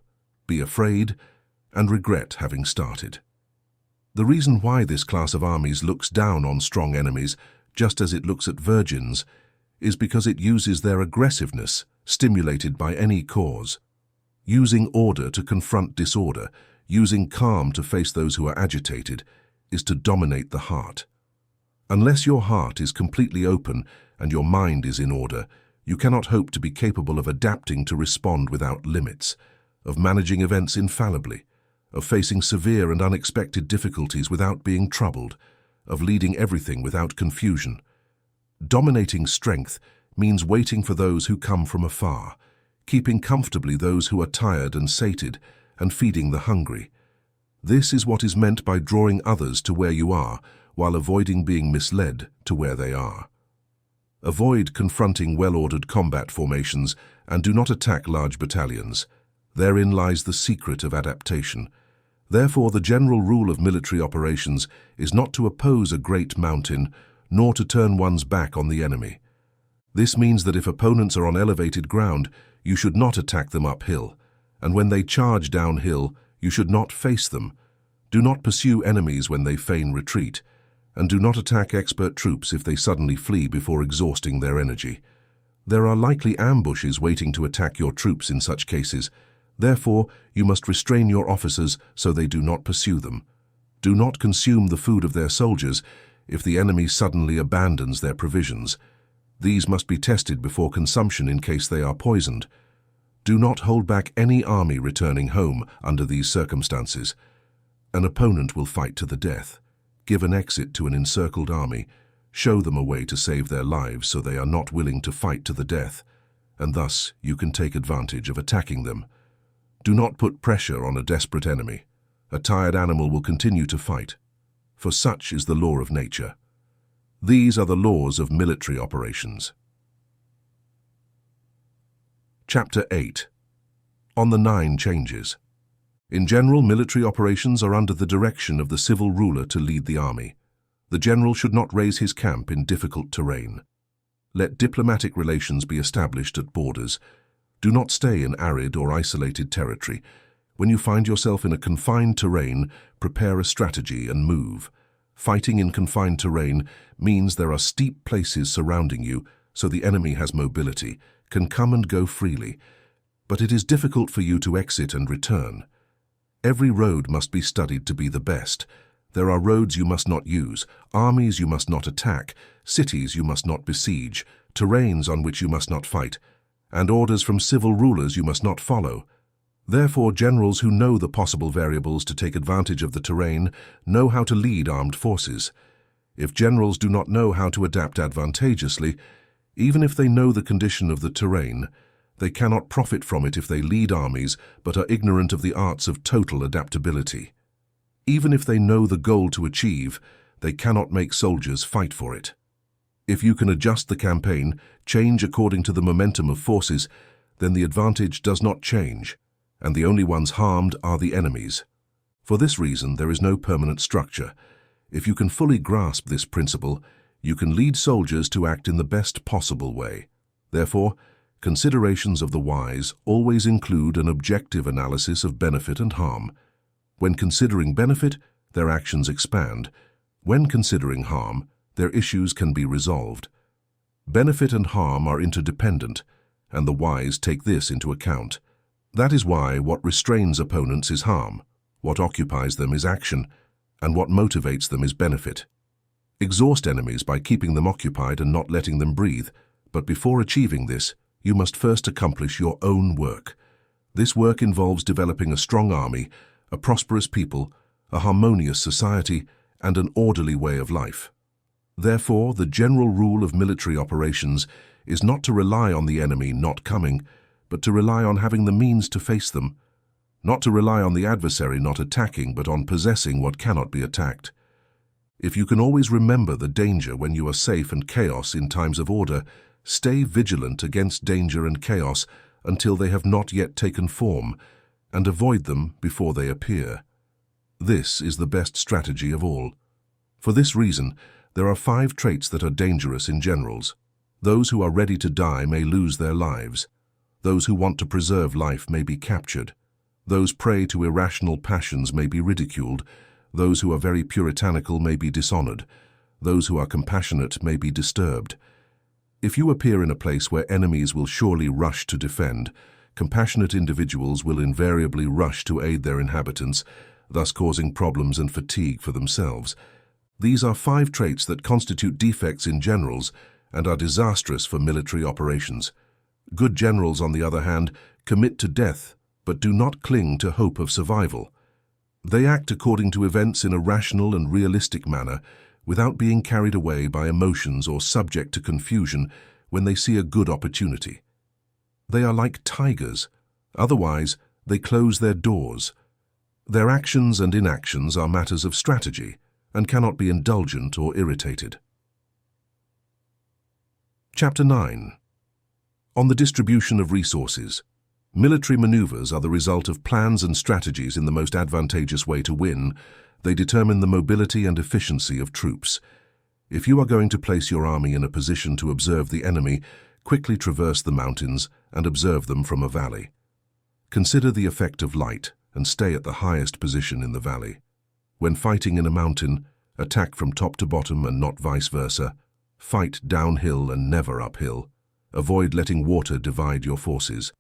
be afraid, and regret having started. The reason why this class of armies looks down on strong enemies, just as it looks at virgins, is because it uses their aggressiveness, stimulated by any cause. Using order to confront disorder, using calm to face those who are agitated, is to dominate the heart. Unless your heart is completely open and your mind is in order, you cannot hope to be capable of adapting to respond without limits, of managing events infallibly, of facing severe and unexpected difficulties without being troubled, of leading everything without confusion. Dominating strength means waiting for those who come from afar, keeping comfortably those who are tired and sated, and feeding the hungry. This is what is meant by drawing others to where you are, while avoiding being misled to where they are. Avoid confronting well-ordered combat formations and do not attack large battalions. Therein lies the secret of adaptation. Therefore, the general rule of military operations is not to oppose a great mountain, nor to turn one's back on the enemy. This means that if opponents are on elevated ground, you should not attack them uphill, and when they charge downhill, you should not face them. Do not pursue enemies when they feign retreat, and do not attack expert troops if they suddenly flee before exhausting their energy. There are likely ambushes waiting to attack your troops in such cases. Therefore, you must restrain your officers so they do not pursue them. Do not consume the food of their soldiers if the enemy suddenly abandons their provisions. These must be tested before consumption in case they are poisoned. Do not hold back any army returning home under these circumstances. An opponent will fight to the death. Give an exit to an encircled army. Show them a way to save their lives so they are not willing to fight to the death, and thus you can take advantage of attacking them. Do not put pressure on a desperate enemy. A tired animal will continue to fight, for such is the law of nature. These are the laws of military operations. Chapter 8. On the 9 changes. In general, military operations are under the direction of the civil ruler to lead the army. The general should not raise his camp in difficult terrain. Let diplomatic relations be established at borders. Do not stay in arid or isolated territory. When you find yourself in a confined terrain, prepare a strategy and move. Fighting in confined terrain means there are steep places surrounding you, so the enemy has mobility, can come and go freely, but it is difficult for you to exit and return. Every road must be studied to be the best. There are roads you must not use, armies you must not attack, cities you must not besiege, terrains on which you must not fight, and orders from civil rulers you must not follow. Therefore, generals who know the possible variables to take advantage of the terrain know how to lead armed forces. If generals do not know how to adapt advantageously, even if they know the condition of the terrain, they cannot profit from it if they lead armies but are ignorant of the arts of total adaptability. Even if they know the goal to achieve, they cannot make soldiers fight for it. If you can adjust the campaign, change according to the momentum of forces, then the advantage does not change, and the only ones harmed are the enemies. For this reason, there is no permanent structure. If you can fully grasp this principle, you can lead soldiers to act in the best possible way. Therefore, considerations of the wise always include an objective analysis of benefit and harm. When considering benefit, their actions expand. When considering harm, their issues can be resolved. Benefit and harm are interdependent, and the wise take this into account. That is why what restrains opponents is harm, what occupies them is action, and what motivates them is benefit. Exhaust enemies by keeping them occupied and not letting them breathe, but before achieving this, you must first accomplish your own work. This work involves developing a strong army, a prosperous people, a harmonious society, and an orderly way of life. Therefore, the general rule of military operations is not to rely on the enemy not coming, but to rely on having the means to face them. Not to rely on the adversary not attacking, but on possessing what cannot be attacked. If you can always remember the danger when you are safe and chaos in times of order, stay vigilant against danger and chaos until they have not yet taken form, and avoid them before they appear. This is the best strategy of all. For this reason, there are 5 traits that are dangerous in generals. Those who are ready to die may lose their lives. Those who want to preserve life may be captured. Those prey to irrational passions may be ridiculed. Those who are very puritanical may be dishonored. Those who are compassionate may be disturbed. If you appear in a place where enemies will surely rush to defend, compassionate individuals will invariably rush to aid their inhabitants, thus causing problems and fatigue for themselves. These are 5 traits that constitute defects in generals and are disastrous for military operations. Good generals, on the other hand, commit to death, but do not cling to hope of survival. They act according to events in a rational and realistic manner, without being carried away by emotions or subject to confusion when they see a good opportunity. They are like tigers, otherwise they close their doors. Their actions and inactions are matters of strategy and cannot be indulgent or irritated. Chapter 9. On the distribution of resources. Military maneuvers are the result of plans and strategies in the most advantageous way to win. They determine the mobility and efficiency of troops. If you are going to place your army in a position to observe the enemy, quickly traverse the mountains and observe them from a valley. Consider the effect of light and stay at the highest position in the valley. When fighting in a mountain, attack from top to bottom and not vice versa. Fight downhill and never uphill. Avoid letting water divide your forces.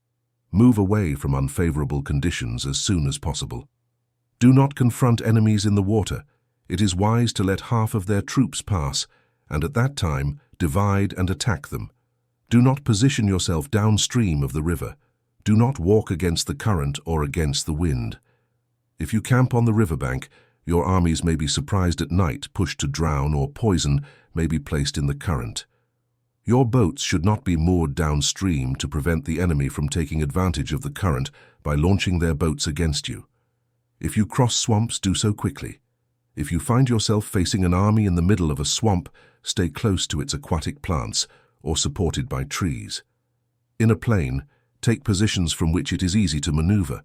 Move away from unfavorable conditions as soon as possible. Do not confront enemies in the water. It is wise to let half of their troops pass, and at that time divide and attack them. Do not position yourself downstream of the river. Do not walk against the current or against the wind. If you camp on the riverbank, your armies may be surprised at night, pushed to drown, or poison may be placed in the current. Your boats should not be moored downstream to prevent the enemy from taking advantage of the current by launching their boats against you. If you cross swamps, do so quickly. If you find yourself facing an army in the middle of a swamp, stay close to its aquatic plants or supported by trees. In a plain, take positions from which it is easy to maneuver,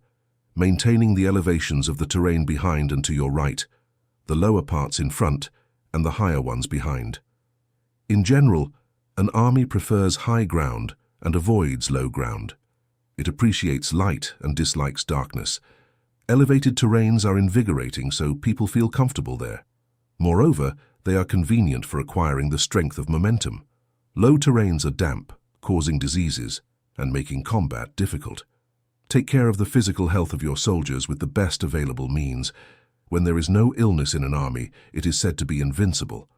maintaining the elevations of the terrain behind and to your right, the lower parts in front and the higher ones behind. In general, an army prefers high ground and avoids low ground. It appreciates light and dislikes darkness. Elevated terrains are invigorating, so people feel comfortable there. Moreover, they are convenient for acquiring the strength of momentum. Low terrains are damp, causing diseases and making combat difficult. Take care of the physical health of your soldiers with the best available means. When there is no illness in an army, it is said to be invincible.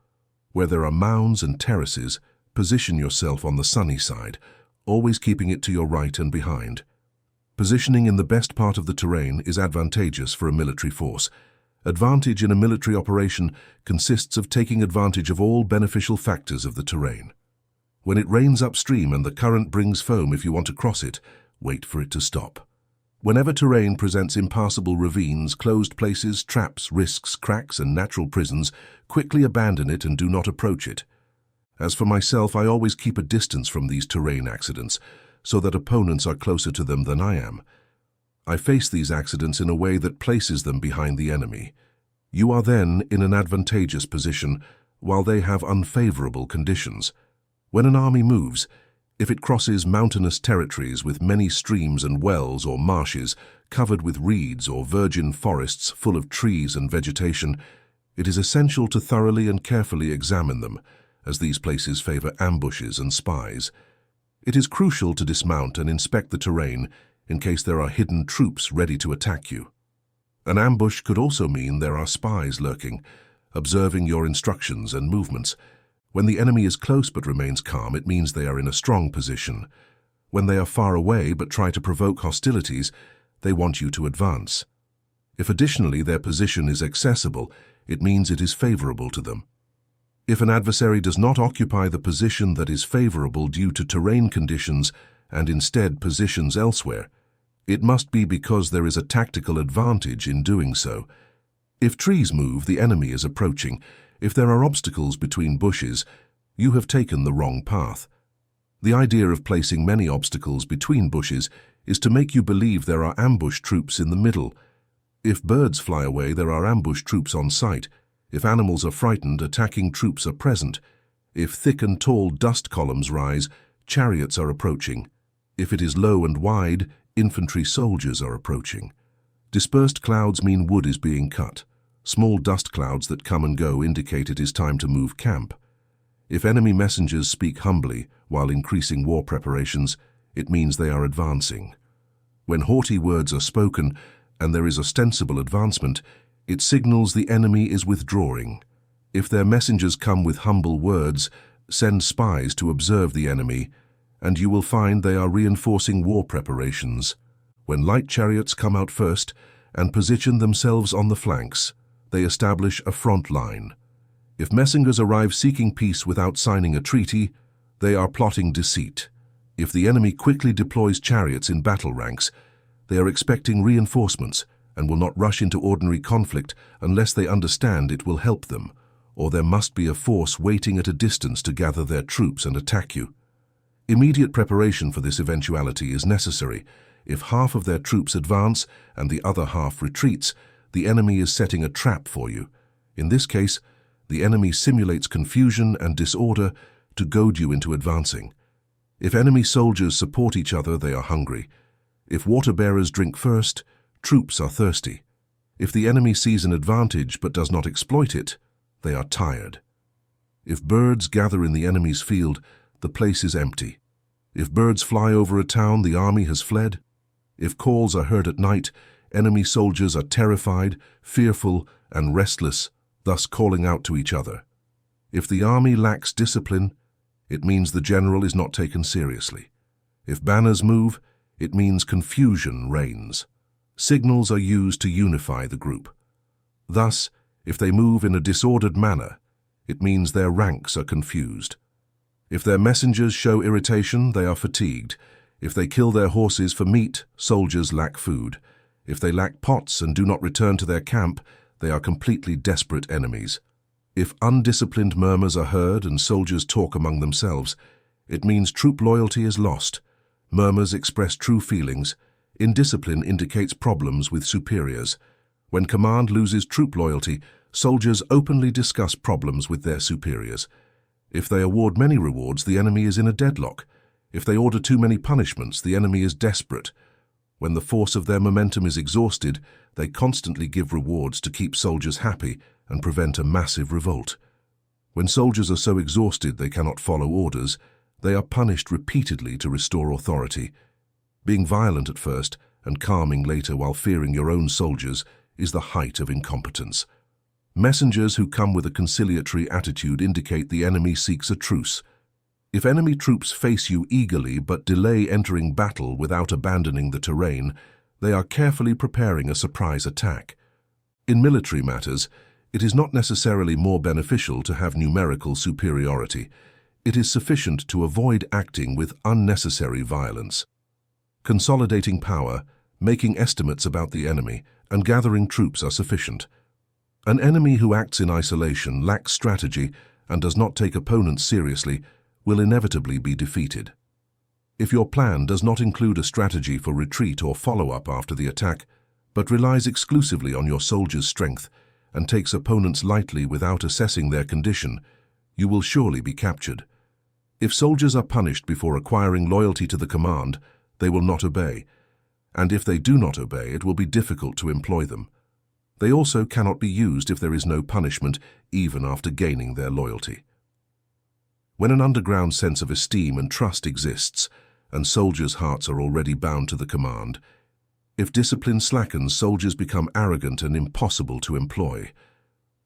Where there are mounds and terraces, position yourself on the sunny side, always keeping it to your right and behind. Positioning in the best part of the terrain is advantageous for a military force. Advantage in a military operation consists of taking advantage of all beneficial factors of the terrain. When it rains upstream and the current brings foam if you want to cross it, wait for it to stop. Whenever terrain presents impassable ravines, closed places, traps, risks, cracks, and natural prisons, quickly abandon it and do not approach it. As for myself, I always keep a distance from these terrain accidents, so that opponents are closer to them than I am. I face these accidents in a way that places them behind the enemy. You are then in an advantageous position, while they have unfavorable conditions. When an army moves, If it crosses mountainous territories with many streams and wells or marshes covered with reeds or virgin forests full of trees and vegetation, it is essential to thoroughly and carefully examine them, as these places favor ambushes and spies. It is crucial to dismount and inspect the terrain in case there are hidden troops ready to attack you. An ambush could also mean there are spies lurking, observing your instructions and movements. When the enemy is close but remains calm, it means they are in a strong position. When they are far away but try to provoke hostilities, they want you to advance. If additionally their position is accessible, it means it is favorable to them. If an adversary does not occupy the position that is favorable due to terrain conditions and instead positions elsewhere, it must be because there is a tactical advantage in doing so. If trees move, the enemy is approaching. If there are obstacles between bushes, you have taken the wrong path. The idea of placing many obstacles between bushes is to make you believe there are ambush troops in the middle. If birds fly away, there are ambush troops on sight. If animals are frightened, attacking troops are present. If thick and tall dust columns rise, chariots are approaching. If it is low and wide, infantry soldiers are approaching. Dispersed clouds mean wood is being cut. Small dust clouds that come and go indicate it is time to move camp. If enemy messengers speak humbly while increasing war preparations, it means they are advancing. When haughty words are spoken and there is ostensible advancement, it signals the enemy is withdrawing. If their messengers come with humble words, send spies to observe the enemy, and you will find they are reinforcing war preparations. When light chariots come out first and position themselves on the flanks, they establish a front line. If messengers arrive seeking peace without signing a treaty, they are plotting deceit. If the enemy quickly deploys chariots in battle ranks, they are expecting reinforcements and will not rush into ordinary conflict unless they understand it will help them, or there must be a force waiting at a distance to gather their troops and attack you. Immediate preparation for this eventuality is necessary. If half of their troops advance and the other half retreats, the enemy is setting a trap for you. In this case, the enemy simulates confusion and disorder to goad you into advancing. If enemy soldiers support each other, they are hungry. If water-bearers drink first, troops are thirsty. If the enemy sees an advantage but does not exploit it, they are tired. If birds gather in the enemy's field, the place is empty. If birds fly over a town, the army has fled. If calls are heard at night, enemy soldiers are terrified, fearful, and restless, thus calling out to each other. If the army lacks discipline, it means the general is not taken seriously. If banners move, it means confusion reigns. Signals are used to unify the group. Thus, if they move in a disordered manner, it means their ranks are confused. If their messengers show irritation, they are fatigued. If they kill their horses for meat, soldiers lack food. If they lack pots and do not return to their camp, they are completely desperate enemies. If undisciplined murmurs are heard and soldiers talk among themselves, it means troop loyalty is lost. Murmurs express true feelings. Indiscipline indicates problems with superiors. When command loses troop loyalty, soldiers openly discuss problems with their superiors. If they award many rewards, the enemy is in a deadlock. If they order too many punishments, the enemy is desperate. When the force of their momentum is exhausted, they constantly give rewards to keep soldiers happy and prevent a massive revolt. When soldiers are so exhausted they cannot follow orders, they are punished repeatedly to restore authority. Being violent at first and calming later while fearing your own soldiers is the height of incompetence. Messengers who come with a conciliatory attitude indicate the enemy seeks a truce. If enemy troops face you eagerly but delay entering battle without abandoning the terrain, they are carefully preparing a surprise attack. In military matters, it is not necessarily more beneficial to have numerical superiority. It is sufficient to avoid acting with unnecessary violence. Consolidating power, making estimates about the enemy, and gathering troops are sufficient. An enemy who acts in isolation, lacks strategy, and does not take opponents seriously will inevitably be defeated. If your plan does not include a strategy for retreat or follow-up after the attack, but relies exclusively on your soldiers' strength and takes opponents lightly without assessing their condition, you will surely be captured. If soldiers are punished before acquiring loyalty to the command, they will not obey, and if they do not obey, it will be difficult to employ them. They also cannot be used if there is no punishment, even after gaining their loyalty. When an underground sense of esteem and trust exists, and soldiers' hearts are already bound to the command, if discipline slackens, soldiers become arrogant and impossible to employ.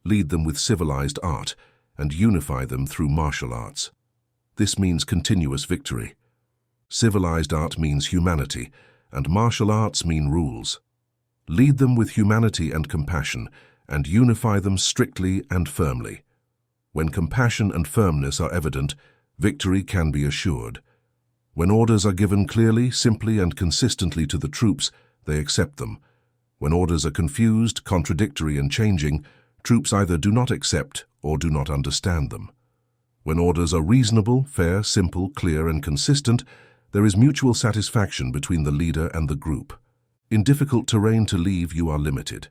Lead them with civilized art and unify them through martial arts. This means continuous victory. Civilized art means humanity, and martial arts mean rules. Lead them with humanity and compassion, and unify them strictly and firmly. When compassion and firmness are evident, victory can be assured. When orders are given clearly, simply, and consistently to the troops, they accept them. When orders are confused, contradictory, and changing, troops either do not accept or do not understand them. When orders are reasonable, fair, simple, clear, and consistent, there is mutual satisfaction between the leader and the group. In difficult terrain to leave, you are limited.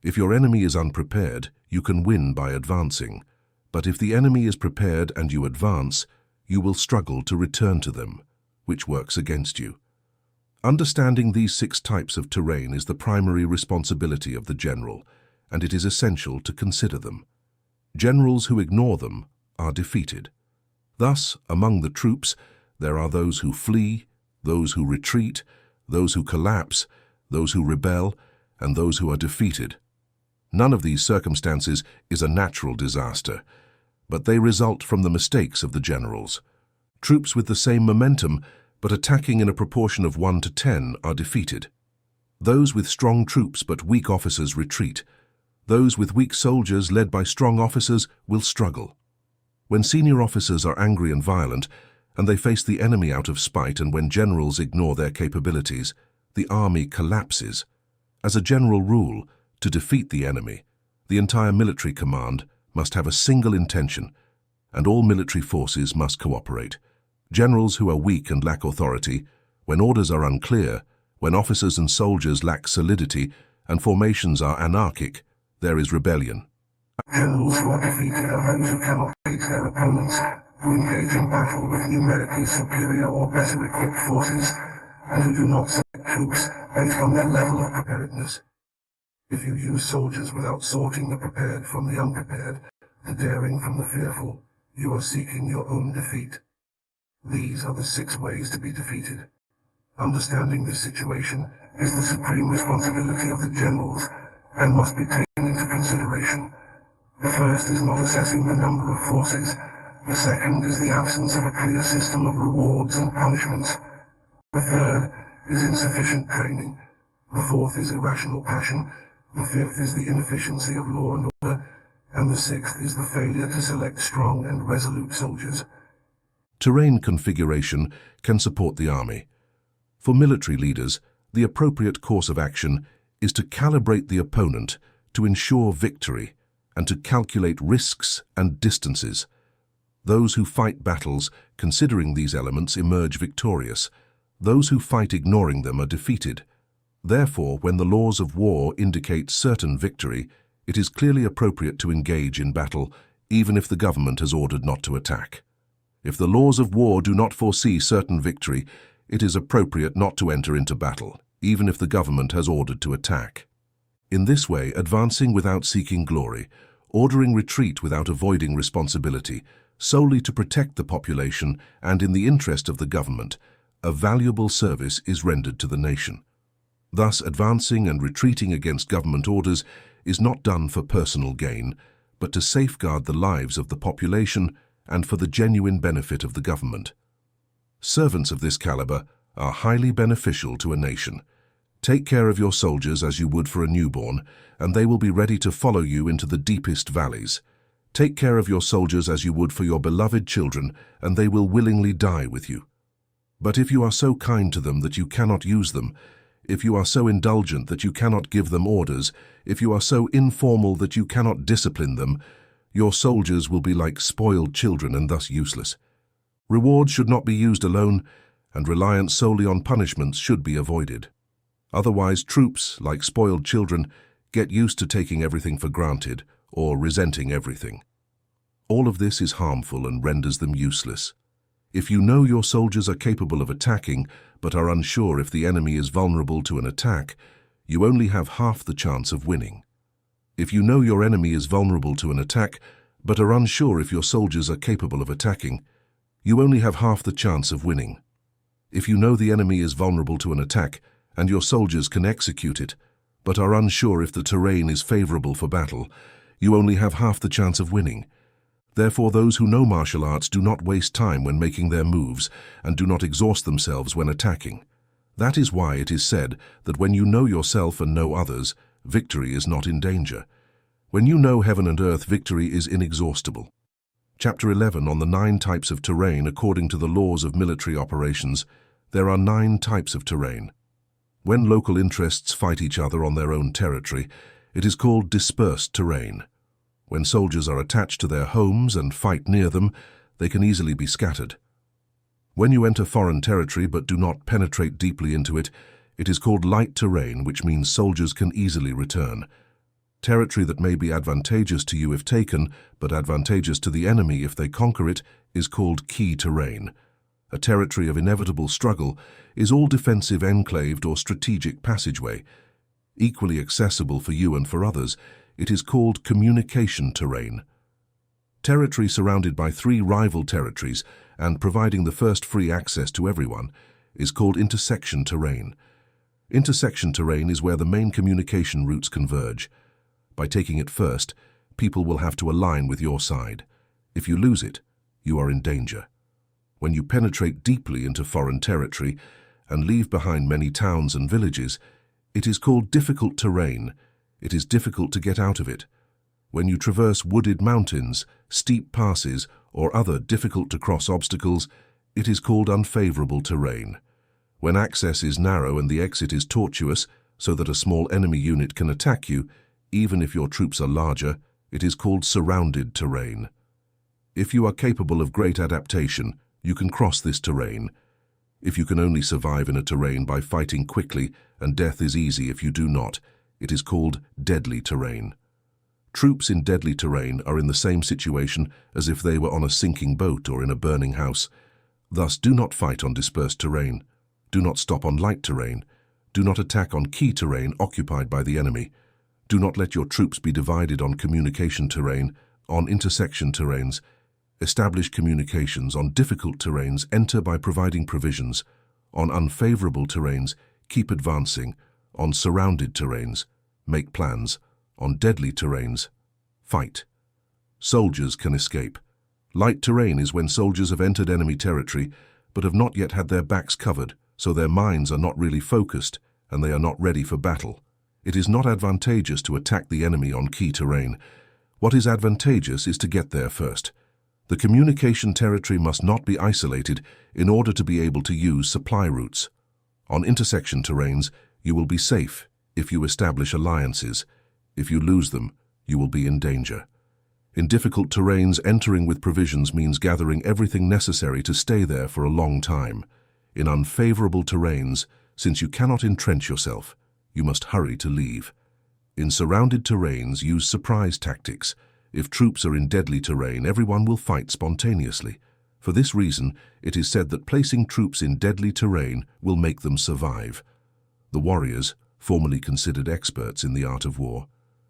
If your enemy is unprepared, you can win by advancing. But if the enemy is prepared and you advance, you will struggle to return to them, which works against you. Understanding these 6 types of terrain is the primary responsibility of the general, and it is essential to consider them. Generals who ignore them are defeated. Thus, among the troops, there are those who flee, those who retreat, those who collapse, those who rebel, and those who are defeated. None of these circumstances is a natural disaster, but they result from the mistakes of the generals. Troops with the same momentum, but attacking in a proportion of 1 to 10, are defeated. Those with strong troops but weak officers retreat. Those with weak soldiers led by strong officers will struggle. When senior officers are angry and violent, and they face the enemy out of spite, and when generals ignore their capabilities, the army collapses. As a general rule, to defeat the enemy, the entire military command must have a single intention, and all military forces must cooperate. Generals who are weak and lack authority, when orders are unclear, when officers and soldiers lack solidity, and formations are anarchic, there is rebellion. Generals who are defeated are those who cannot face their opponents, who engage in battle with numerically superior or better equipped forces, and who do not select troops based on their level of preparedness. If you use soldiers without sorting the prepared from the unprepared, the daring from the fearful, you are seeking your own defeat. These are the 6 ways to be defeated. Understanding this situation is the supreme responsibility of the generals and must be taken into consideration. The first is not assessing the number of forces. The second is the absence of a clear system of rewards and punishments. The third is insufficient training. The fourth is irrational passion. The fifth is the inefficiency of law and order. And the 6th is the failure to select strong and resolute soldiers. Terrain configuration can support the army. For military leaders, the appropriate course of action is to calibrate the opponent to ensure victory and to calculate risks and distances. Those who fight battles considering these elements emerge victorious. Those who fight ignoring them are defeated. Therefore, when the laws of war indicate certain victory, it is clearly appropriate to engage in battle, even if the government has ordered not to attack. If the laws of war do not foresee certain victory, it is appropriate not to enter into battle, even if the government has ordered to attack. In this way, advancing without seeking glory, ordering retreat without avoiding responsibility, solely to protect the population and in the interest of the government, a valuable service is rendered to the nation. Thus, advancing and retreating against government orders is not done for personal gain, but to safeguard the lives of the population and for the genuine benefit of the government. Servants of this caliber are highly beneficial to a nation. Take care of your soldiers as you would for a newborn, and they will be ready to follow you into the deepest valleys. Take care of your soldiers as you would for your beloved children, and they will willingly die with you. But if you are so kind to them that you cannot use them, if you are so indulgent that you cannot give them orders, if you are so informal that you cannot discipline them, your soldiers will be like spoiled children and thus useless. Rewards should not be used alone, and reliance solely on punishments should be avoided. Otherwise, troops, like spoiled children, get used to taking everything for granted or resenting everything. All of this is harmful and renders them useless. If you know your soldiers are capable of attacking, but are unsure if the enemy is vulnerable to an attack, you only have half the chance of winning. If you know your enemy is vulnerable to an attack, but are unsure if your soldiers are capable of attacking, you only have half the chance of winning. If you know the enemy is vulnerable to an attack, and your soldiers can execute it, but are unsure if the terrain is favorable for battle, you only have half the chance of winning. Therefore, those who know martial arts do not waste time when making their moves and do not exhaust themselves when attacking. That is why it is said that when you know yourself and know others, victory is not in danger. When you know heaven and earth, victory is inexhaustible. Chapter 11 on the 9 types of terrain according to the laws of military operations. There are 9 types of terrain. When local interests fight each other on their own territory, it is called dispersed terrain. When soldiers are attached to their homes and fight near them, they can easily be scattered. When you enter foreign territory but do not penetrate deeply into it, it is called light terrain, which means soldiers can easily return. Territory that may be advantageous to you if taken, but advantageous to the enemy if they conquer it, is called key terrain. A territory of inevitable struggle is all defensive enclaved or strategic passageway. Equally accessible for you and for others, it is called communication terrain. Territory surrounded by 3 rival territories and providing the first free access to everyone is called intersection terrain. Intersection terrain is where the main communication routes converge. By taking it first, people will have to align with your side. If you lose it, you are in danger. When you penetrate deeply into foreign territory and leave behind many towns and villages, it is called difficult terrain. It is difficult to get out of it. When you traverse wooded mountains, steep passes, or other difficult-to-cross obstacles, it is called unfavorable terrain. When access is narrow and the exit is tortuous, so that a small enemy unit can attack you, even if your troops are larger, it is called surrounded terrain. If you are capable of great adaptation, you can cross this terrain. If you can only survive in a terrain by fighting quickly, and death is easy if you do not, it is called deadly terrain. Troops in deadly terrain are in the same situation as if they were on a sinking boat or in a burning house. Thus, do not fight on dispersed terrain. Do not stop on light terrain. Do not attack on key terrain occupied by the enemy. Do not let your troops be divided on communication terrain, on intersection terrains. Establish communications on difficult terrains. Enter by providing provisions. On unfavorable terrains, keep advancing. On surrounded terrains, make plans. On deadly terrains, fight. Soldiers can escape. Light terrain is when soldiers have entered enemy territory but have not yet had their backs covered, so their minds are not really focused and they are not ready for battle. It is not advantageous to attack the enemy on key terrain. What is advantageous is to get there first. The communication territory must not be isolated in order to be able to use supply routes. On intersection terrains, you will be safe if you establish alliances. If you lose them, you will be in danger. In difficult terrains, entering with provisions means gathering everything necessary to stay there for a long time. In unfavorable terrains, since you cannot entrench yourself, you must hurry to leave. In surrounded terrains, use surprise tactics. If troops are in deadly terrain, everyone will fight spontaneously. For this reason, it is said that placing troops in deadly terrain will make them survive. The warriors, formerly considered experts in the art of war,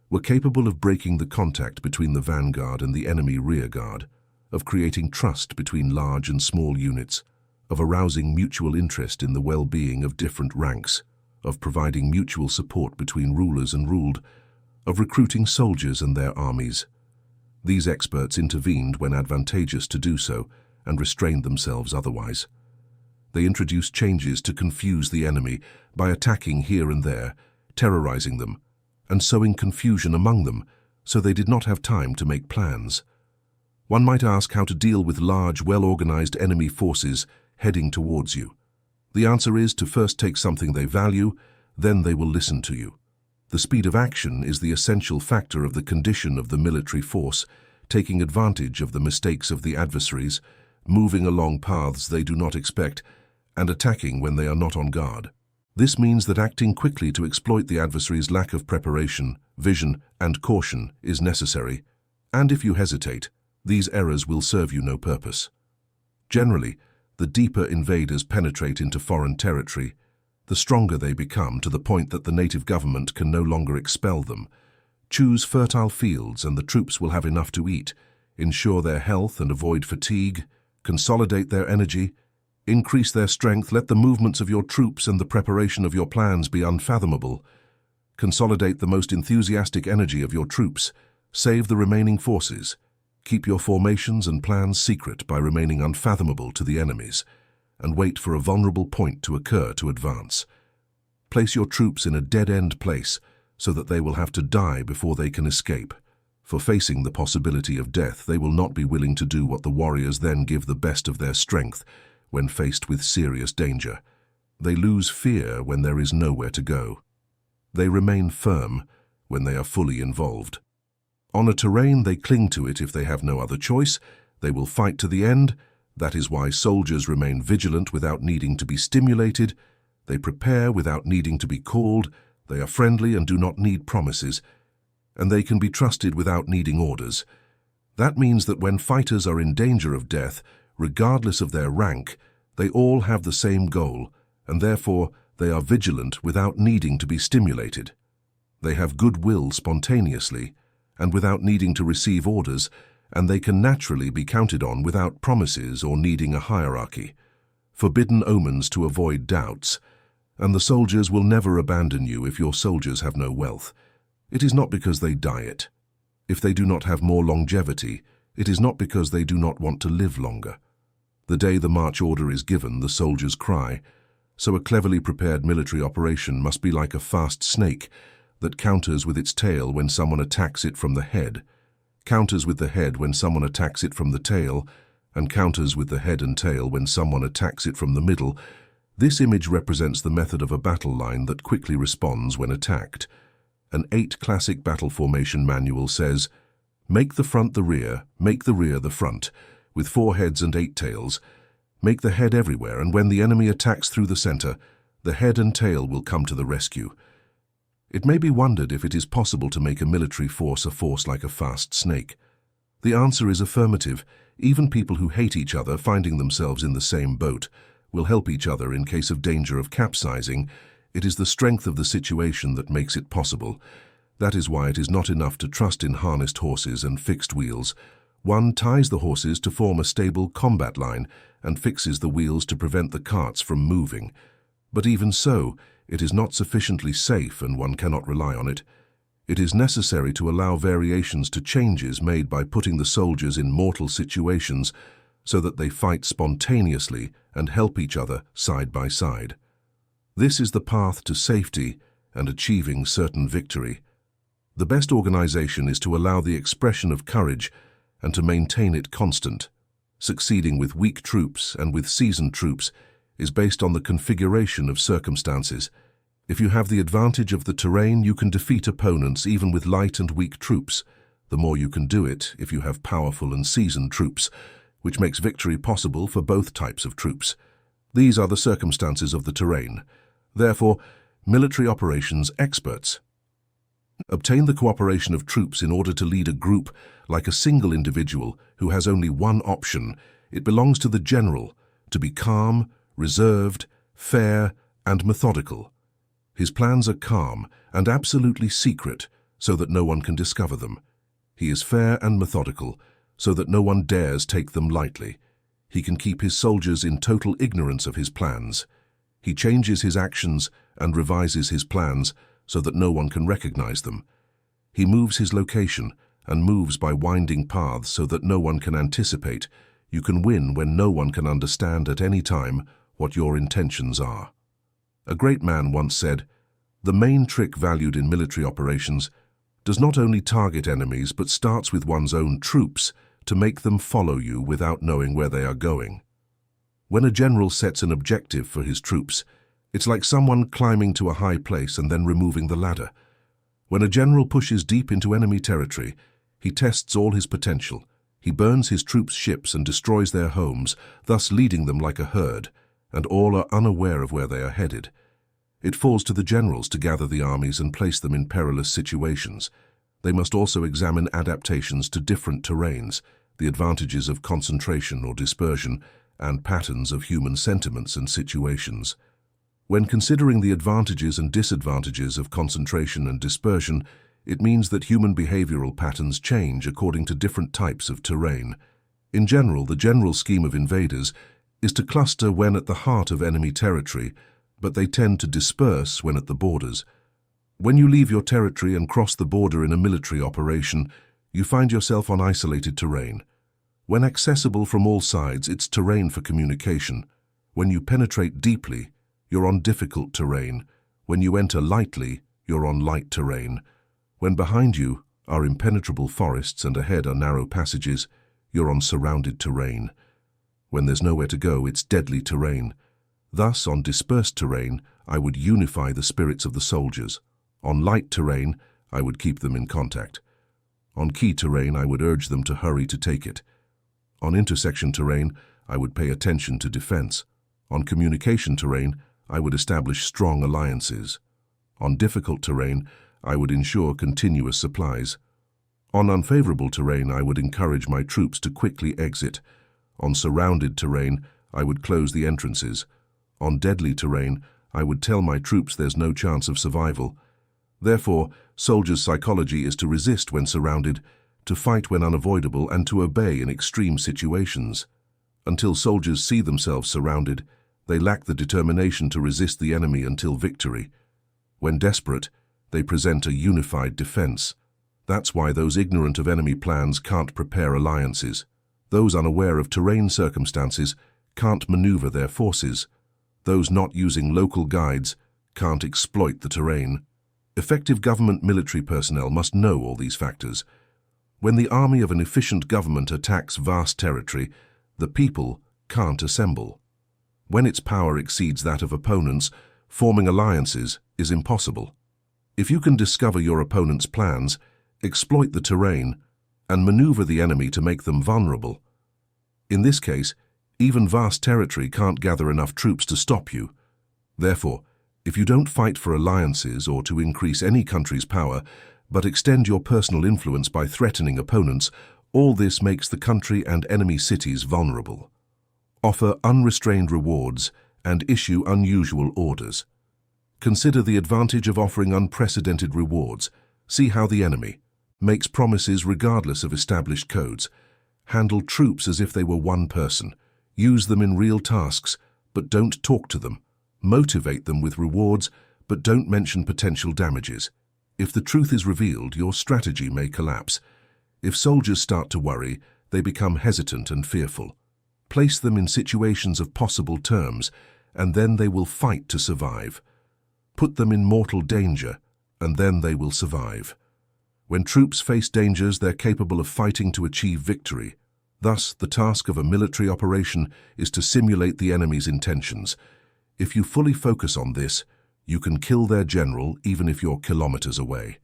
were capable of breaking the contact between the vanguard and the enemy rearguard, of creating trust between large and small units, of arousing mutual interest in the well-being of different ranks, of providing mutual support between rulers and ruled, of recruiting soldiers and their armies. These experts intervened when advantageous to do so and restrained themselves otherwise. They introduced changes to confuse the enemy by attacking here and there, terrorizing them, and sowing confusion among them, so they did not have time to make plans. One might ask how to deal with large, well-organized enemy forces heading towards you. The answer is to first take something they value, then they will listen to you. The speed of action is the essential factor of the condition of the military force, taking advantage of the mistakes of the adversaries, moving along paths they do not expect, and attacking when they are not on guard. This means that acting quickly to exploit the adversary's lack of preparation, vision, and caution is necessary, and if you hesitate, these errors will serve you no purpose. Generally, The deeper invaders penetrate into foreign territory, the stronger they become to the point that the native government can no longer expel them. Choose fertile fields and the troops will have enough to eat. Ensure their health and avoid fatigue. Consolidate their energy. Increase their strength. Let the movements of your troops and the preparation of your plans be unfathomable. Consolidate the most enthusiastic energy of your troops. Save the remaining forces. Keep your formations and plans secret by remaining unfathomable to the enemies, and wait for a vulnerable point to occur to advance. Place your troops in a dead-end place so that they will have to die before they can escape. For facing the possibility of death, they will not be willing to do what the warriors then give the best of their strength when faced with serious danger. They lose fear when there is nowhere to go. They remain firm when they are fully involved. On a terrain, they cling to it if they have no other choice. They will fight to the end. That is why soldiers remain vigilant without needing to be stimulated. They prepare without needing to be called. They are friendly and do not need promises. And they can be trusted without needing orders. That means that when fighters are in danger of death, regardless of their rank, they all have the same goal, and therefore they are vigilant without needing to be stimulated. They have goodwill spontaneously and without needing to receive orders, and they can naturally be counted on without promises or needing a hierarchy. Forbidden omens to avoid doubts, and the soldiers will never abandon you if your soldiers have no wealth. It is not because they diet. If they do not have more longevity, it is not because they do not want to live longer. The day the march order is given, the soldiers cry. So a cleverly prepared military operation must be like a fast snake that counters with its tail when someone attacks it from the head, counters with the head when someone attacks it from the tail, and counters with the head and tail when someone attacks it from the middle. This image represents the method of a battle line that quickly responds when attacked. An 8 classic battle formation manual says, "Make the front the rear, make the rear the front, with 4 heads and 8 tails. Make the head everywhere, and when the enemy attacks through the center, the head and tail will come to the rescue." It may be wondered if it is possible to make a military force a force like a fast snake. The answer is affirmative. Even people who hate each other, finding themselves in the same boat, will help each other in case of danger of capsizing. It is the strength of the situation that makes it possible. That is why it is not enough to trust in harnessed horses and fixed wheels. One ties the horses to form a stable combat line and fixes the wheels to prevent the carts from moving. But even so, it is not sufficiently safe and one cannot rely on it. It is necessary to allow variations to changes made by putting the soldiers in mortal situations so that they fight spontaneously and help each other side by side. This is the path to safety and achieving certain victory. The best organization is to allow the expression of courage and to maintain it constant. Succeeding with weak troops and with seasoned troops is based on the configuration of circumstances. If you have the advantage of the terrain, you can defeat opponents even with light and weak troops. The more you can do it if you have powerful and seasoned troops, which makes victory possible for both types of troops. These are the circumstances of the terrain. Therefore, military operations experts obtain the cooperation of troops in order to lead a group like a single individual who has only one option. It belongs to the general to be calm, reserved, fair, and methodical. His plans are calm and absolutely secret so that no one can discover them. He is fair and methodical so that no one dares take them lightly. He can keep his soldiers in total ignorance of his plans. He changes his actions and revises his plans so that no one can recognize them. He moves his location and moves by winding paths so that no one can anticipate. You can win when no one can understand at any time what your intentions are. A great man once said, "The main trick valued in military operations does not only target enemies but starts with one's own troops to make them follow you without knowing where they are going." When a general sets an objective for his troops, it's like someone climbing to a high place and then removing the ladder. When a general pushes deep into enemy territory, he tests all his potential. He burns his troops' ships and destroys their homes, thus leading them like a herd, and all are unaware of where they are headed. It falls to the generals to gather the armies and place them in perilous situations. They must also examine adaptations to different terrains, the advantages of concentration or dispersion, and patterns of human sentiments and situations. When considering the advantages and disadvantages of concentration and dispersion, it means that human behavioral patterns change according to different types of terrain. In general, the general scheme of invaders is to cluster when at the heart of enemy territory, but they tend to disperse when at the borders. When you leave your territory and cross the border in a military operation, you find yourself on isolated terrain. When accessible from all sides, it's terrain for communication. When you penetrate deeply, you're on difficult terrain. When you enter lightly, you're on light terrain. When behind you are impenetrable forests and ahead are narrow passages, you're on surrounded terrain. When there's nowhere to go, it's deadly terrain. Thus, on dispersed terrain, I would unify the spirits of the soldiers. On light terrain, I would keep them in contact. On key terrain, I would urge them to hurry to take it. On intersection terrain, I would pay attention to defense. On communication terrain, I would establish strong alliances. On difficult terrain, I would ensure continuous supplies. On unfavorable terrain, I would encourage my troops to quickly exit. On surrounded terrain, I would close the entrances. On deadly terrain, I would tell my troops there's no chance of survival. Therefore, soldiers' psychology is to resist when surrounded, to fight when unavoidable, and to obey in extreme situations. Until soldiers see themselves surrounded, they lack the determination to resist the enemy until victory. When desperate, they present a unified defense. That's why those ignorant of enemy plans can't prepare alliances. Those unaware of terrain circumstances can't maneuver their forces. Those not using local guides can't exploit the terrain. Effective government military personnel must know all these factors. When the army of an efficient government attacks vast territory, the people can't assemble. When its power exceeds that of opponents, forming alliances is impossible. If you can discover your opponent's plans, exploit the terrain, and maneuver the enemy to make them vulnerable. In this case, even vast territory can't gather enough troops to stop you. Therefore, if you don't fight for alliances or to increase any country's power, but extend your personal influence by threatening opponents, all this makes the country and enemy cities vulnerable. Offer unrestrained rewards and issue unusual orders. Consider the advantage of offering unprecedented rewards. See how the enemy makes promises regardless of established codes. Handle troops as if they were one person. Use them in real tasks, but don't talk to them. Motivate them with rewards, but don't mention potential damages. If the truth is revealed, your strategy may collapse. If soldiers start to worry, they become hesitant and fearful. Place them in situations of possible terms, and then they will fight to survive. Put them in mortal danger, and then they will survive. When troops face dangers, they're capable of fighting to achieve victory. Thus, the task of a military operation is to simulate the enemy's intentions. If you fully focus on this, you can kill their general even if you're kilometers away.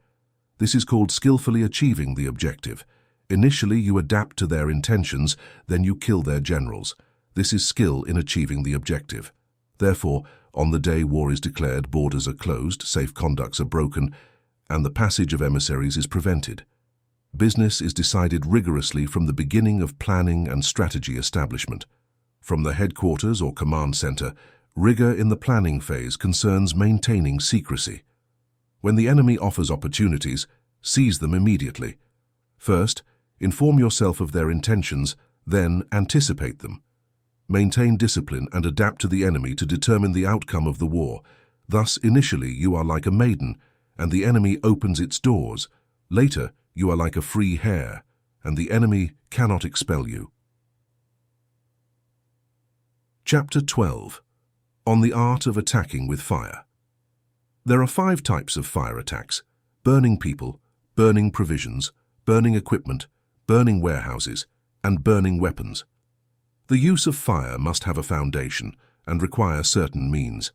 This is called skillfully achieving the objective. Initially, you adapt to their intentions, then you kill their generals. This is skill in achieving the objective. Therefore, on the day war is declared, borders are closed, safe conducts are broken, and the passage of emissaries is prevented. Business is decided rigorously from the beginning of planning and strategy establishment. From the headquarters or command center, rigor in the planning phase concerns maintaining secrecy. When the enemy offers opportunities, seize them immediately. First, inform yourself of their intentions, then anticipate them. Maintain discipline and adapt to the enemy to determine the outcome of the war. Thus, initially, you are like a maiden, and the enemy opens its doors. Later, you are like a free hare, and the enemy cannot expel you. Chapter 12. On the Art of Attacking with Fire. There are 5 types of fire attacks: burning people, burning provisions, burning equipment, burning warehouses, and burning weapons. The use of fire must have a foundation and require certain means.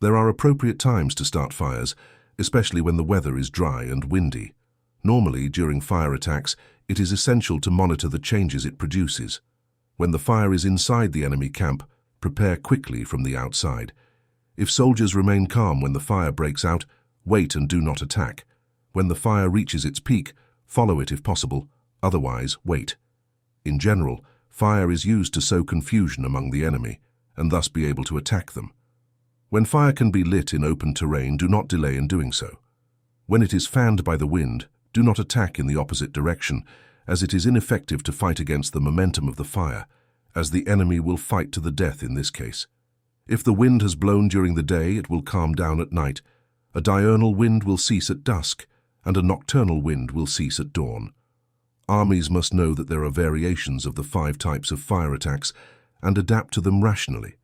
There are appropriate times to start fires, especially when the weather is dry and windy. Normally, during fire attacks, it is essential to monitor the changes it produces. When the fire is inside the enemy camp, prepare quickly from the outside. If soldiers remain calm when the fire breaks out, wait and do not attack. When the fire reaches its peak, follow it if possible, otherwise wait. In general, Fire is used to sow confusion among the enemy, and thus be able to attack them. When fire can be lit in open terrain, do not delay in doing so. When it is fanned by the wind, do not attack in the opposite direction, as it is ineffective to fight against the momentum of the fire, as the enemy will fight to the death in this case. If the wind has blown during the day, it will calm down at night. A diurnal wind will cease at dusk, and a nocturnal wind will cease at dawn. Armies must know that there are variations of the 5 types of fire attacks and adapt to them rationally.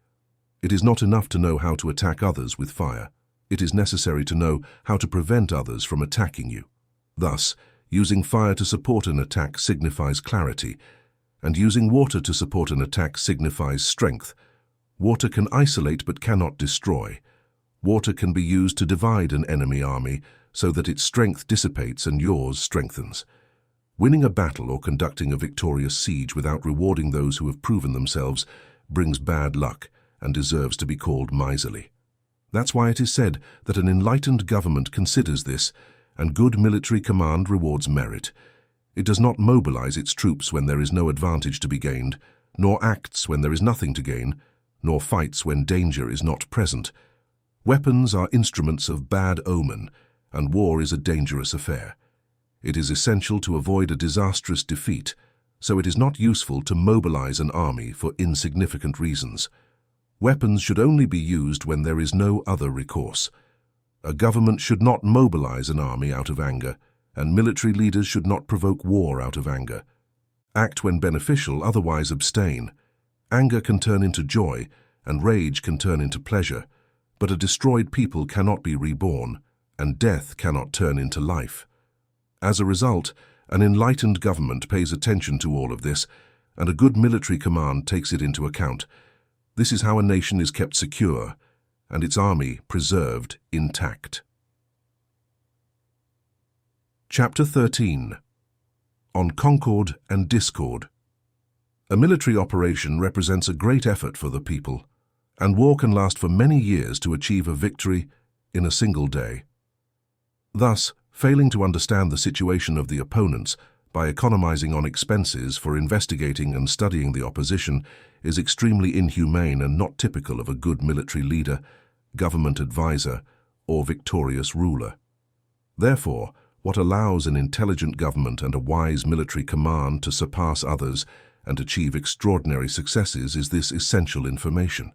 It is not enough to know how to attack others with fire. It is necessary to know how to prevent others from attacking you. Thus, using fire to support an attack signifies clarity, and using water to support an attack signifies strength. Water can isolate but cannot destroy. Water can be used to divide an enemy army so that its strength dissipates and yours strengthens. Winning a battle or conducting a victorious siege without rewarding those who have proven themselves brings bad luck and deserves to be called miserly. That's why it is said that an enlightened government considers this, and good military command rewards merit. It does not mobilize its troops when there is no advantage to be gained, nor acts when there is nothing to gain, nor fights when danger is not present. Weapons are instruments of bad omen, and war is a dangerous affair. It is essential to avoid a disastrous defeat, so it is not useful to mobilize an army for insignificant reasons. Weapons should only be used when there is no other recourse. A government should not mobilize an army out of anger, and military leaders should not provoke war out of anger. Act when beneficial, otherwise abstain. Anger can turn into joy, and rage can turn into pleasure, but a destroyed people cannot be reborn, and death cannot turn into life. As a result, an enlightened government pays attention to all of this, and a good military command takes it into account. This is how a nation is kept secure, and its army preserved intact. Chapter 13. On Concord and Discord. A military operation represents a great effort for the people, and war can last for many years to achieve a victory in a single day. Thus, failing to understand the situation of the opponents by economizing on expenses for investigating and studying the opposition is extremely inhumane and not typical of a good military leader, government advisor, or victorious ruler. Therefore, what allows an intelligent government and a wise military command to surpass others and achieve extraordinary successes is this essential information.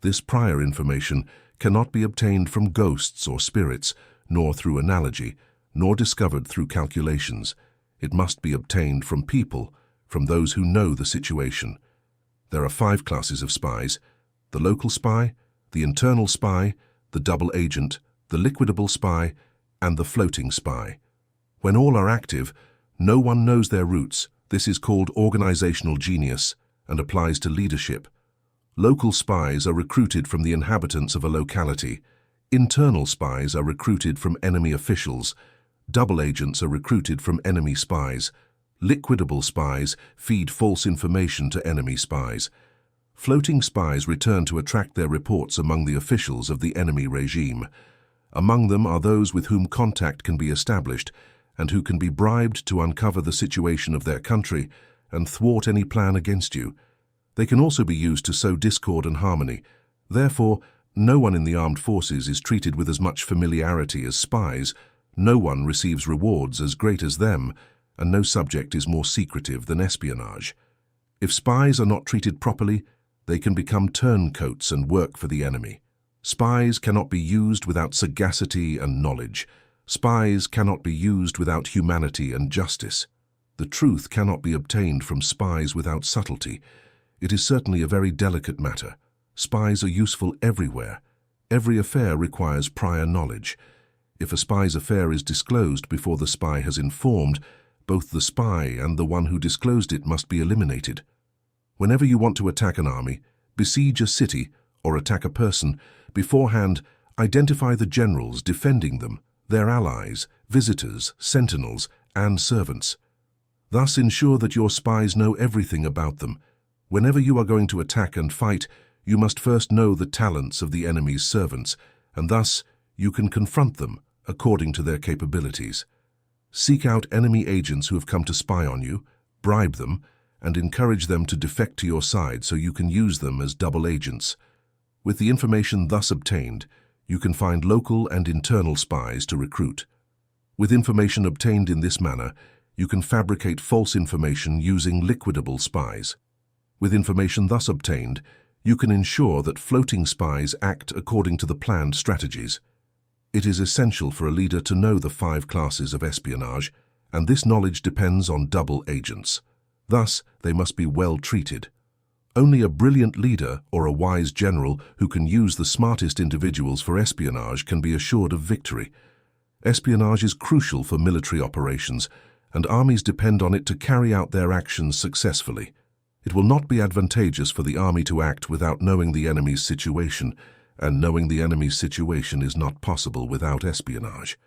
This prior information cannot be obtained from ghosts or spirits, nor through analogy, nor discovered through calculations. It must be obtained from people, from those who know the situation. There are 5 classes of spies: the local spy, the internal spy, the double agent, the liquidable spy, and the floating spy. When all are active, no one knows their roots. This is called organizational genius and applies to leadership. Local spies are recruited from the inhabitants of a locality. Internal spies are recruited from enemy officials. Double agents are recruited from enemy spies. Liquidable spies feed false information to enemy spies. Floating spies return to attract their reports among the officials of the enemy regime. Among them are those with whom contact can be established and who can be bribed to uncover the situation of their country and thwart any plan against you. They can also be used to sow discord and harmony. Therefore, no one in the armed forces is treated with as much familiarity as spies, no one receives rewards as great as them, and no subject is more secretive than espionage. If spies are not treated properly, they can become turncoats and work for the enemy. Spies cannot be used without sagacity and knowledge. Spies cannot be used without humanity and justice. The truth cannot be obtained from spies without subtlety. It is certainly a very delicate matter. Spies are useful everywhere. Every affair requires prior knowledge. If a spy's affair is disclosed before the spy has informed, both the spy and the one who disclosed it must be eliminated. Whenever you want to attack an army, besiege a city, or attack a person, beforehand identify the generals defending them, their allies, visitors, sentinels, and servants. Thus ensure that your spies know everything about them. Whenever you are going to attack and fight, you must first know the talents of the enemy's servants, and thus you can confront them according to their capabilities. Seek out enemy agents who have come to spy on you, bribe them, and encourage them to defect to your side so you can use them as double agents. With the information thus obtained, you can find local and internal spies to recruit. With information obtained in this manner, you can fabricate false information using liquidable spies. With information thus obtained, you can ensure that floating spies act according to the planned strategies. It is essential for a leader to know the 5 classes of espionage, and this knowledge depends on double agents. Thus, they must be well treated. Only a brilliant leader or a wise general who can use the smartest individuals for espionage can be assured of victory. Espionage is crucial for military operations, and armies depend on it to carry out their actions successfully. It will not be advantageous for the army to act without knowing the enemy's situation, and knowing the enemy's situation is not possible without espionage.